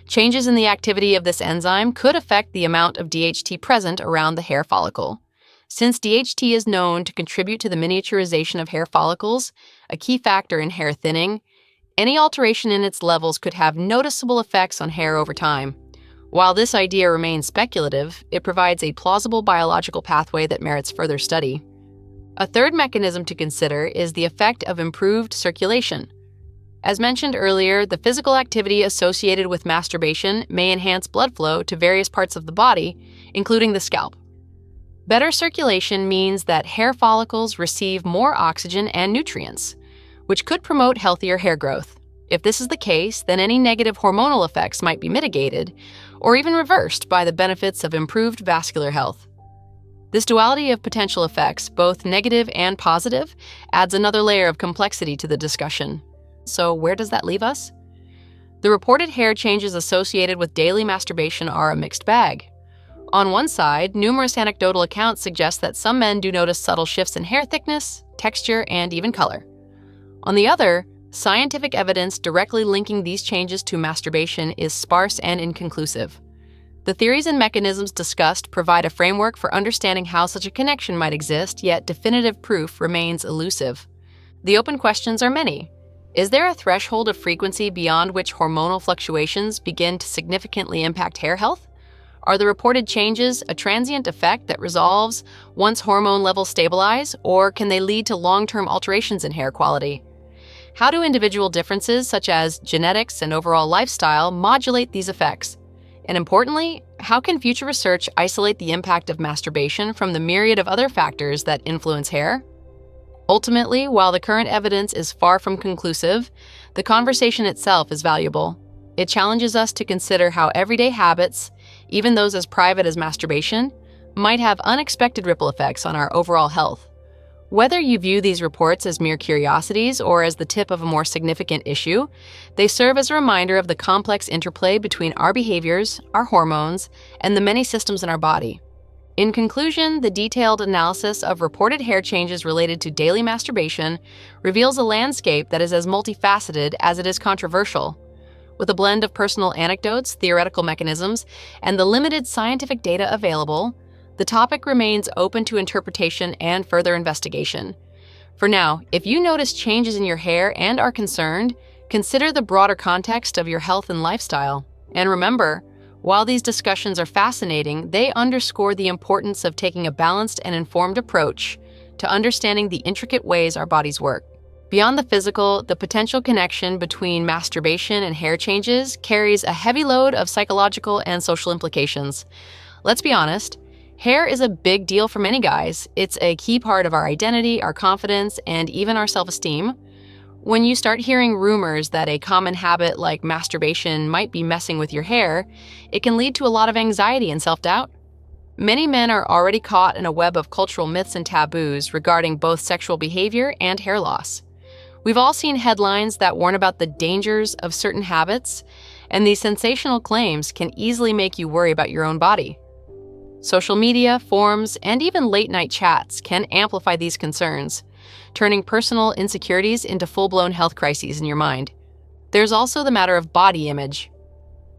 Changes in the activity of this enzyme could affect the amount of DHT present around the hair follicle. Since DHT is known to contribute to the miniaturization of hair follicles, a key factor in hair thinning, any alteration in its levels could have noticeable effects on hair over time. While this idea remains speculative, it provides a plausible biological pathway that merits further study. A third mechanism to consider is the effect of improved circulation. As mentioned earlier, the physical activity associated with masturbation may enhance blood flow to various parts of the body, including the scalp. Better circulation means that hair follicles receive more oxygen and nutrients, which could promote healthier hair growth. If this is the case, then any negative hormonal effects might be mitigated or even reversed by the benefits of improved vascular health. This duality of potential effects, both negative and positive, adds another layer of complexity to the discussion. So where does that leave us? The reported hair changes associated with daily masturbation are a mixed bag. On one side, numerous anecdotal accounts suggest that some men do notice subtle shifts in hair thickness, texture, and even color. On the other, scientific evidence directly linking these changes to masturbation is sparse and inconclusive. The theories and mechanisms discussed provide a framework for understanding how such a connection might exist, yet definitive proof remains elusive. The open questions are many. Is there a threshold of frequency beyond which hormonal fluctuations begin to significantly impact hair health? Are the reported changes a transient effect that resolves once hormone levels stabilize, or can they lead to long-term alterations in hair quality? How do individual differences such as genetics and overall lifestyle modulate these effects? And importantly, how can future research isolate the impact of masturbation from the myriad of other factors that influence hair? Ultimately, while the current evidence is far from conclusive, the conversation itself is valuable. It challenges us to consider how everyday habits, even those as private as masturbation, might have unexpected ripple effects on our overall health. Whether you view these reports as mere curiosities or as the tip of a more significant issue, they serve as a reminder of the complex interplay between our behaviors, our hormones, and the many systems in our body. In conclusion, the detailed analysis of reported hair changes related to daily masturbation reveals a landscape that is as multifaceted as it is controversial. With a blend of personal anecdotes, theoretical mechanisms, and the limited scientific data available, the topic remains open to interpretation and further investigation. For now, if you notice changes in your hair and are concerned, consider the broader context of your health and lifestyle. And remember, while these discussions are fascinating, they underscore the importance of taking a balanced and informed approach to understanding the intricate ways our bodies work. Beyond the physical, the potential connection between masturbation and hair changes carries a heavy load of psychological and social implications. Let's be honest, hair is a big deal for many guys. It's a key part of our identity, our confidence, and even our self-esteem. When you start hearing rumors that a common habit like masturbation might be messing with your hair, it can lead to a lot of anxiety and self-doubt. Many men are already caught in a web of cultural myths and taboos regarding both sexual behavior and hair loss. We've all seen headlines that warn about the dangers of certain habits, and these sensational claims can easily make you worry about your own body. Social media, forums, and even late-night chats can amplify these concerns, turning personal insecurities into full-blown health crises in your mind. There's also the matter of body image.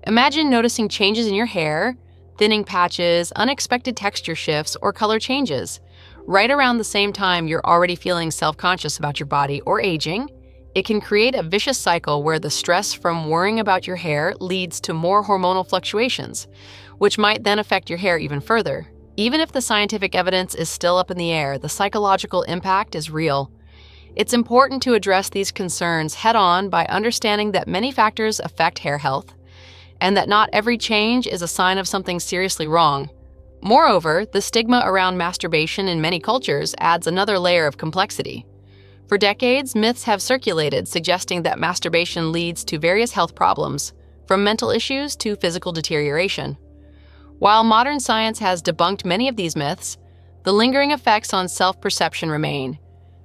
Imagine noticing changes in your hair, thinning patches, unexpected texture shifts, or color changes, right around the same time you're already feeling self-conscious about your body or aging. It can create a vicious cycle where the stress from worrying about your hair leads to more hormonal fluctuations, which might then affect your hair even further. Even if the scientific evidence is still up in the air, the psychological impact is real. It's important to address these concerns head-on by understanding that many factors affect hair health, and that not every change is a sign of something seriously wrong. Moreover, the stigma around masturbation in many cultures adds another layer of complexity. For decades, myths have circulated suggesting that masturbation leads to various health problems, from mental issues to physical deterioration. While modern science has debunked many of these myths, the lingering effects on self-perception remain.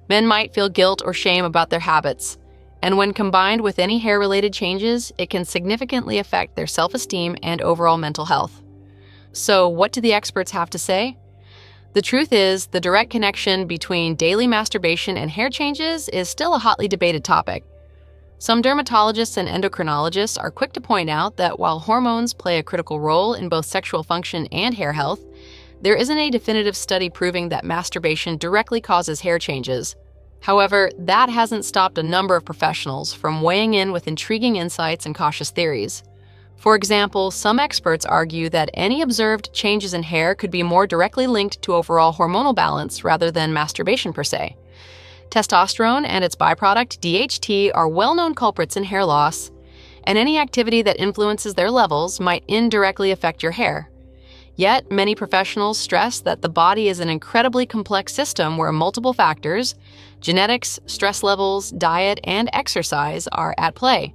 Men might feel guilt or shame about their habits, and when combined with any hair-related changes, it can significantly affect their self-esteem and overall mental health. So, what do the experts have to say? The truth is, the direct connection between daily masturbation and hair changes is still a hotly debated topic. Some dermatologists and endocrinologists are quick to point out that while hormones play a critical role in both sexual function and hair health, there isn't a definitive study proving that masturbation directly causes hair changes. However, that hasn't stopped a number of professionals from weighing in with intriguing insights and cautious theories. For example, some experts argue that any observed changes in hair could be more directly linked to overall hormonal balance rather than masturbation per se. Testosterone and its byproduct, DHT, are well-known culprits in hair loss, and any activity that influences their levels might indirectly affect your hair. Yet, many professionals stress that the body is an incredibly complex system where multiple factors, genetics, stress levels, diet, and exercise, are at play.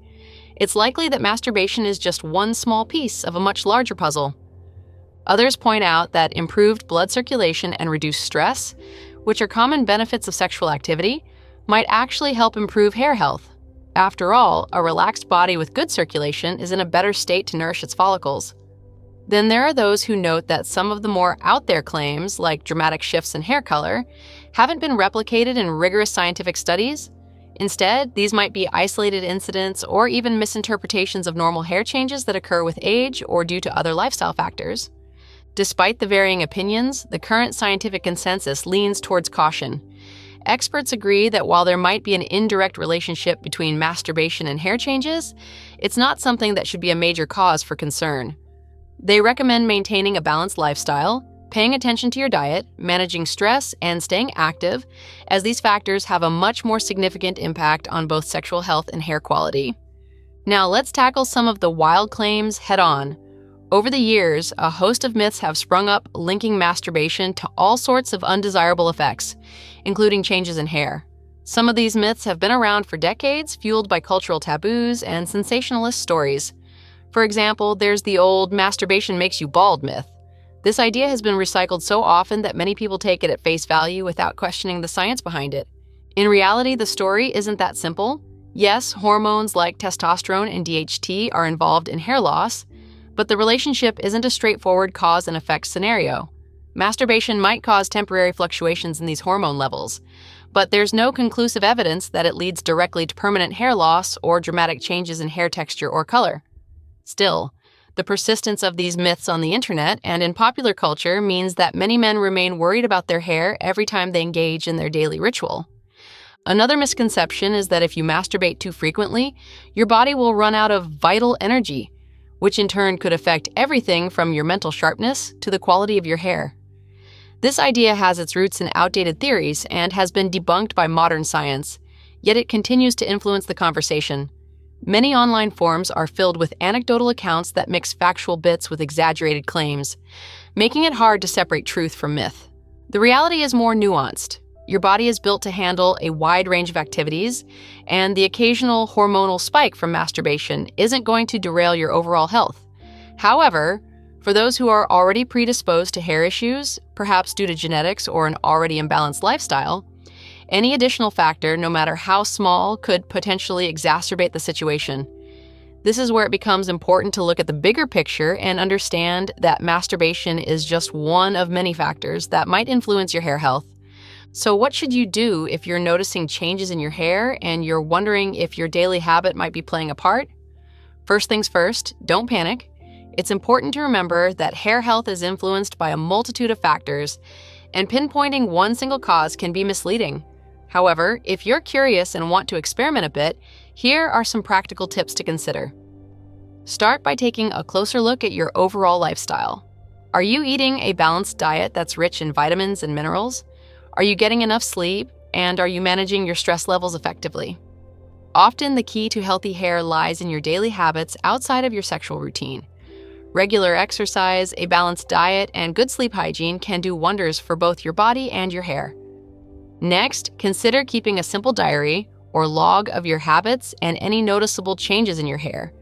It's likely that masturbation is just one small piece of a much larger puzzle. Others point out that improved blood circulation and reduced stress, which are common benefits of sexual activity, might actually help improve hair health. After all, a relaxed body with good circulation is in a better state to nourish its follicles. Then there are those who note that some of the more out-there claims, like dramatic shifts in hair color, haven't been replicated in rigorous scientific studies. Instead, these might be isolated incidents or even misinterpretations of normal hair changes that occur with age or due to other lifestyle factors. Despite the varying opinions, the current scientific consensus leans towards caution. Experts agree that while there might be an indirect relationship between masturbation and hair changes, it's not something that should be a major cause for concern. They recommend maintaining a balanced lifestyle, paying attention to your diet, managing stress, and staying active, as these factors have a much more significant impact on both sexual health and hair quality. Now let's tackle some of the wild claims head-on. Over the years, a host of myths have sprung up linking masturbation to all sorts of undesirable effects, including changes in hair. Some of these myths have been around for decades, fueled by cultural taboos and sensationalist stories. For example, there's the old masturbation makes you bald myth. This idea has been recycled so often that many people take it at face value without questioning the science behind it. In reality, the story isn't that simple. Yes, hormones like testosterone and DHT are involved in hair loss, but the relationship isn't a straightforward cause and effect scenario. Masturbation might cause temporary fluctuations in these hormone levels, but there's no conclusive evidence that it leads directly to permanent hair loss or dramatic changes in hair texture or color. Still, the persistence of these myths on the internet and in popular culture means that many men remain worried about their hair every time they engage in their daily ritual. Another misconception is that if you masturbate too frequently, your body will run out of vital energy, which in turn could affect everything from your mental sharpness to the quality of your hair. This idea has its roots in outdated theories and has been debunked by modern science, yet it continues to influence the conversation. Many online forums are filled with anecdotal accounts that mix factual bits with exaggerated claims, making it hard to separate truth from myth. The reality is more nuanced. Your body is built to handle a wide range of activities, and the occasional hormonal spike from masturbation isn't going to derail your overall health. However, for those who are already predisposed to hair issues, perhaps due to genetics or an already imbalanced lifestyle, any additional factor, no matter how small, could potentially exacerbate the situation. This is where it becomes important to look at the bigger picture and understand that masturbation is just one of many factors that might influence your hair health. So what should you do if you're noticing changes in your hair and you're wondering if your daily habit might be playing a part? First things first, don't panic. It's important to remember that hair health is influenced by a multitude of factors, and pinpointing one single cause can be misleading. However, if you're curious and want to experiment a bit, here are some practical tips to consider. Start by taking a closer look at your overall lifestyle. Are you eating a balanced diet that's rich in vitamins and minerals? Are you getting enough sleep? And are you managing your stress levels effectively? Often the key to healthy hair lies in your daily habits outside of your sexual routine. Regular exercise, a balanced diet, and good sleep hygiene can do wonders for both your body and your hair. Next, consider keeping a simple diary or log of your habits and any noticeable changes in your hair.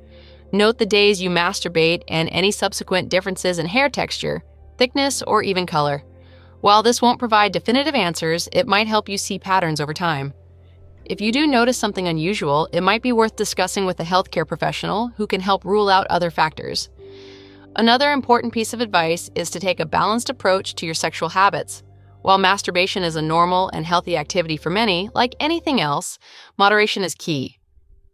Note the days you masturbate and any subsequent differences in hair texture, thickness, or even color. While this won't provide definitive answers, it might help you see patterns over time. If you do notice something unusual, it might be worth discussing with a healthcare professional who can help rule out other factors. Another important piece of advice is to take a balanced approach to your sexual habits. While masturbation is a normal and healthy activity for many, like anything else, moderation is key.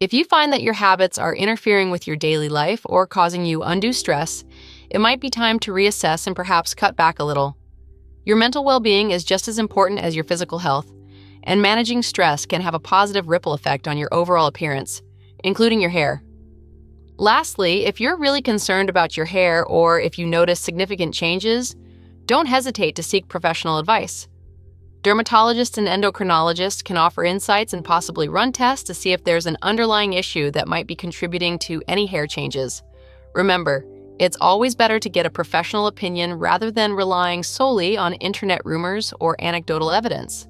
If you find that your habits are interfering with your daily life or causing you undue stress, it might be time to reassess and perhaps cut back a little. Your mental well-being is just as important as your physical health, and managing stress can have a positive ripple effect on your overall appearance, including your hair. Lastly, if you're really concerned about your hair or if you notice significant changes, don't hesitate to seek professional advice. Dermatologists and endocrinologists can offer insights and possibly run tests to see if there's an underlying issue that might be contributing to any hair changes. Remember, it's always better to get a professional opinion rather than relying solely on internet rumors or anecdotal evidence.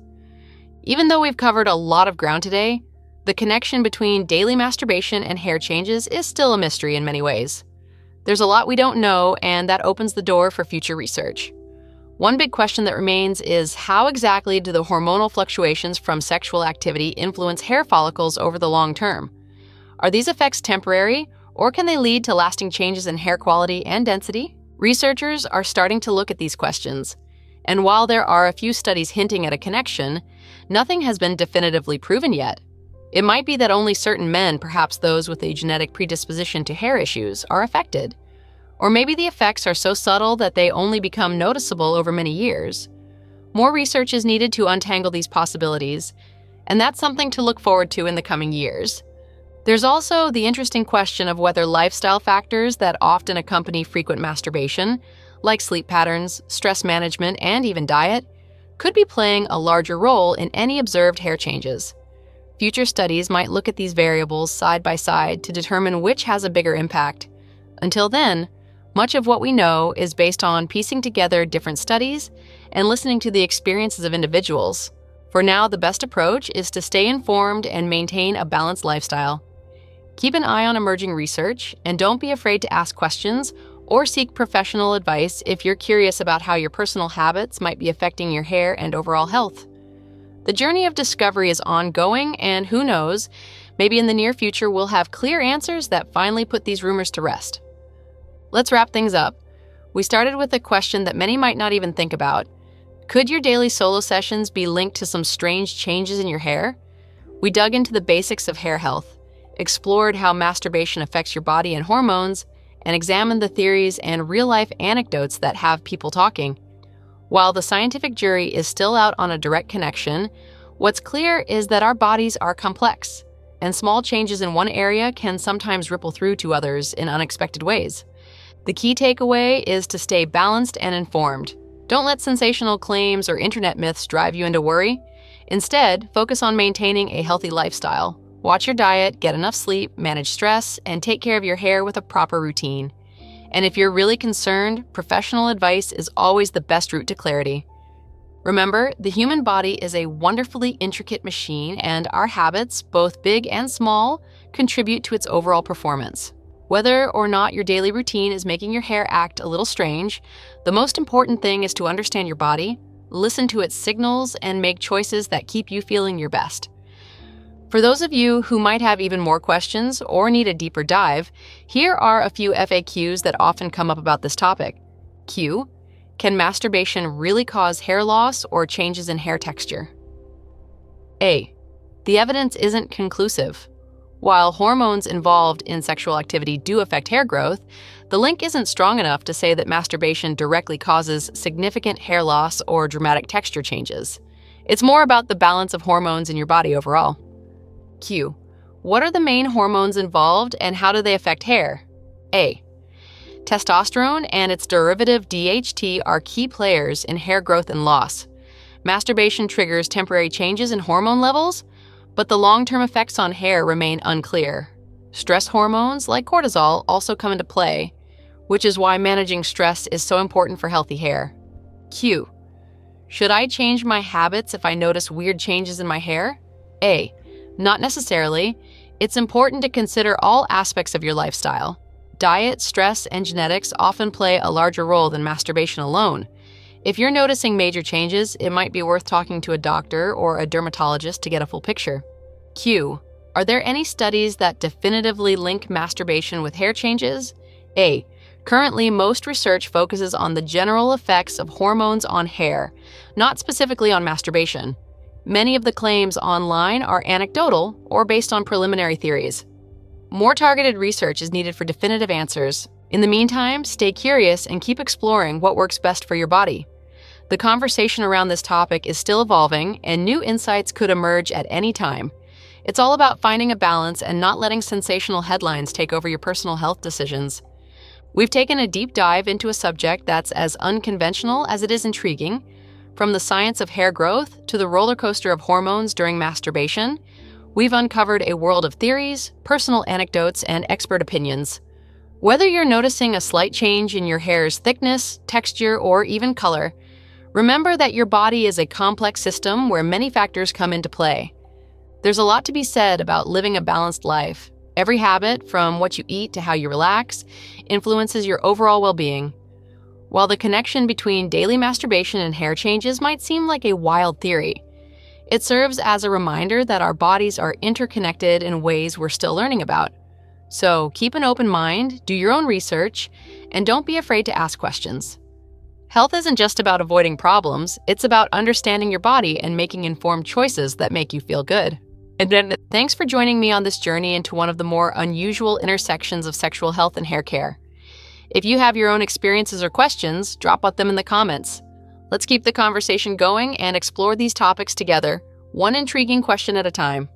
Even though we've covered a lot of ground today, the connection between daily masturbation and hair changes is still a mystery in many ways. There's a lot we don't know, and that opens the door for future research. One big question that remains is how exactly do the hormonal fluctuations from sexual activity influence hair follicles over the long term? Are these effects temporary, or can they lead to lasting changes in hair quality and density? Researchers are starting to look at these questions, and while there are a few studies hinting at a connection, nothing has been definitively proven yet. It might be that only certain men, perhaps those with a genetic predisposition to hair issues, are affected. Or maybe the effects are so subtle that they only become noticeable over many years. More research is needed to untangle these possibilities, and that's something to look forward to in the coming years. There's also the interesting question of whether lifestyle factors that often accompany frequent masturbation, like sleep patterns, stress management, and even diet, could be playing a larger role in any observed hair changes. Future studies might look at these variables side by side to determine which has a bigger impact. Until then, much of what we know is based on piecing together different studies and listening to the experiences of individuals. For now, the best approach is to stay informed and maintain a balanced lifestyle. Keep an eye on emerging research, and don't be afraid to ask questions or seek professional advice if you're curious about how your personal habits might be affecting your hair and overall health. The journey of discovery is ongoing, and who knows, maybe in the near future we'll have clear answers that finally put these rumors to rest. Let's wrap things up. We started with a question that many might not even think about. Could your daily solo sessions be linked to some strange changes in your hair? We dug into the basics of hair health, explored how masturbation affects your body and hormones, and examined the theories and real-life anecdotes that have people talking. While the scientific jury is still out on a direct connection, what's clear is that our bodies are complex, and small changes in one area can sometimes ripple through to others in unexpected ways. The key takeaway is to stay balanced and informed. Don't let sensational claims or internet myths drive you into worry. Instead, focus on maintaining a healthy lifestyle. Watch your diet, get enough sleep, manage stress, and take care of your hair with a proper routine. And if you're really concerned, professional advice is always the best route to clarity. Remember, the human body is a wonderfully intricate machine, and our habits, both big and small, contribute to its overall performance. Whether or not your daily routine is making your hair act a little strange, the most important thing is to understand your body, listen to its signals, and make choices that keep you feeling your best. For those of you who might have even more questions or need a deeper dive, here are a few FAQs that often come up about this topic. Q. Can masturbation really cause hair loss or changes in hair texture? A. The evidence isn't conclusive. While hormones involved in sexual activity do affect hair growth, the link isn't strong enough to say that masturbation directly causes significant hair loss or dramatic texture changes. It's more about the balance of hormones in your body overall. Q. What are the main hormones involved and how do they affect hair? A. Testosterone and its derivative DHT are key players in hair growth and loss. Masturbation triggers temporary changes in hormone levels, but the long-term effects on hair remain unclear. Stress hormones like cortisol also come into play, which is why managing stress is so important for healthy hair. Q. Should I change my habits if I notice weird changes in my hair? A. Not necessarily. It's important to consider all aspects of your lifestyle. Diet, stress, and genetics often play a larger role than masturbation alone. If you're noticing major changes, it might be worth talking to a doctor or a dermatologist to get a full picture. Q. Are there any studies that definitively link masturbation with hair changes? A. Currently, most research focuses on the general effects of hormones on hair, not specifically on masturbation. Many of the claims online are anecdotal or based on preliminary theories. More targeted research is needed for definitive answers. In the meantime, stay curious and keep exploring what works best for your body. The conversation around this topic is still evolving, and new insights could emerge at any time. It's all about finding a balance and not letting sensational headlines take over your personal health decisions. We've taken a deep dive into a subject that's as unconventional as it is intriguing, from the science of hair growth to the roller coaster of hormones during masturbation. We've uncovered a world of theories, personal anecdotes, and expert opinions. Whether you're noticing a slight change in your hair's thickness, texture, or even color, remember that your body is a complex system where many factors come into play. There's a lot to be said about living a balanced life. Every habit, from what you eat to how you relax, influences your overall well-being. While the connection between daily masturbation and hair changes might seem like a wild theory, it serves as a reminder that our bodies are interconnected in ways we're still learning about. So keep an open mind, do your own research, and don't be afraid to ask questions. Health isn't just about avoiding problems, it's about understanding your body and making informed choices that make you feel good. And then, thanks for joining me on this journey into one of the more unusual intersections of sexual health and hair care. If you have your own experiences or questions, drop them in the comments. Let's keep the conversation going and explore these topics together, one intriguing question at a time.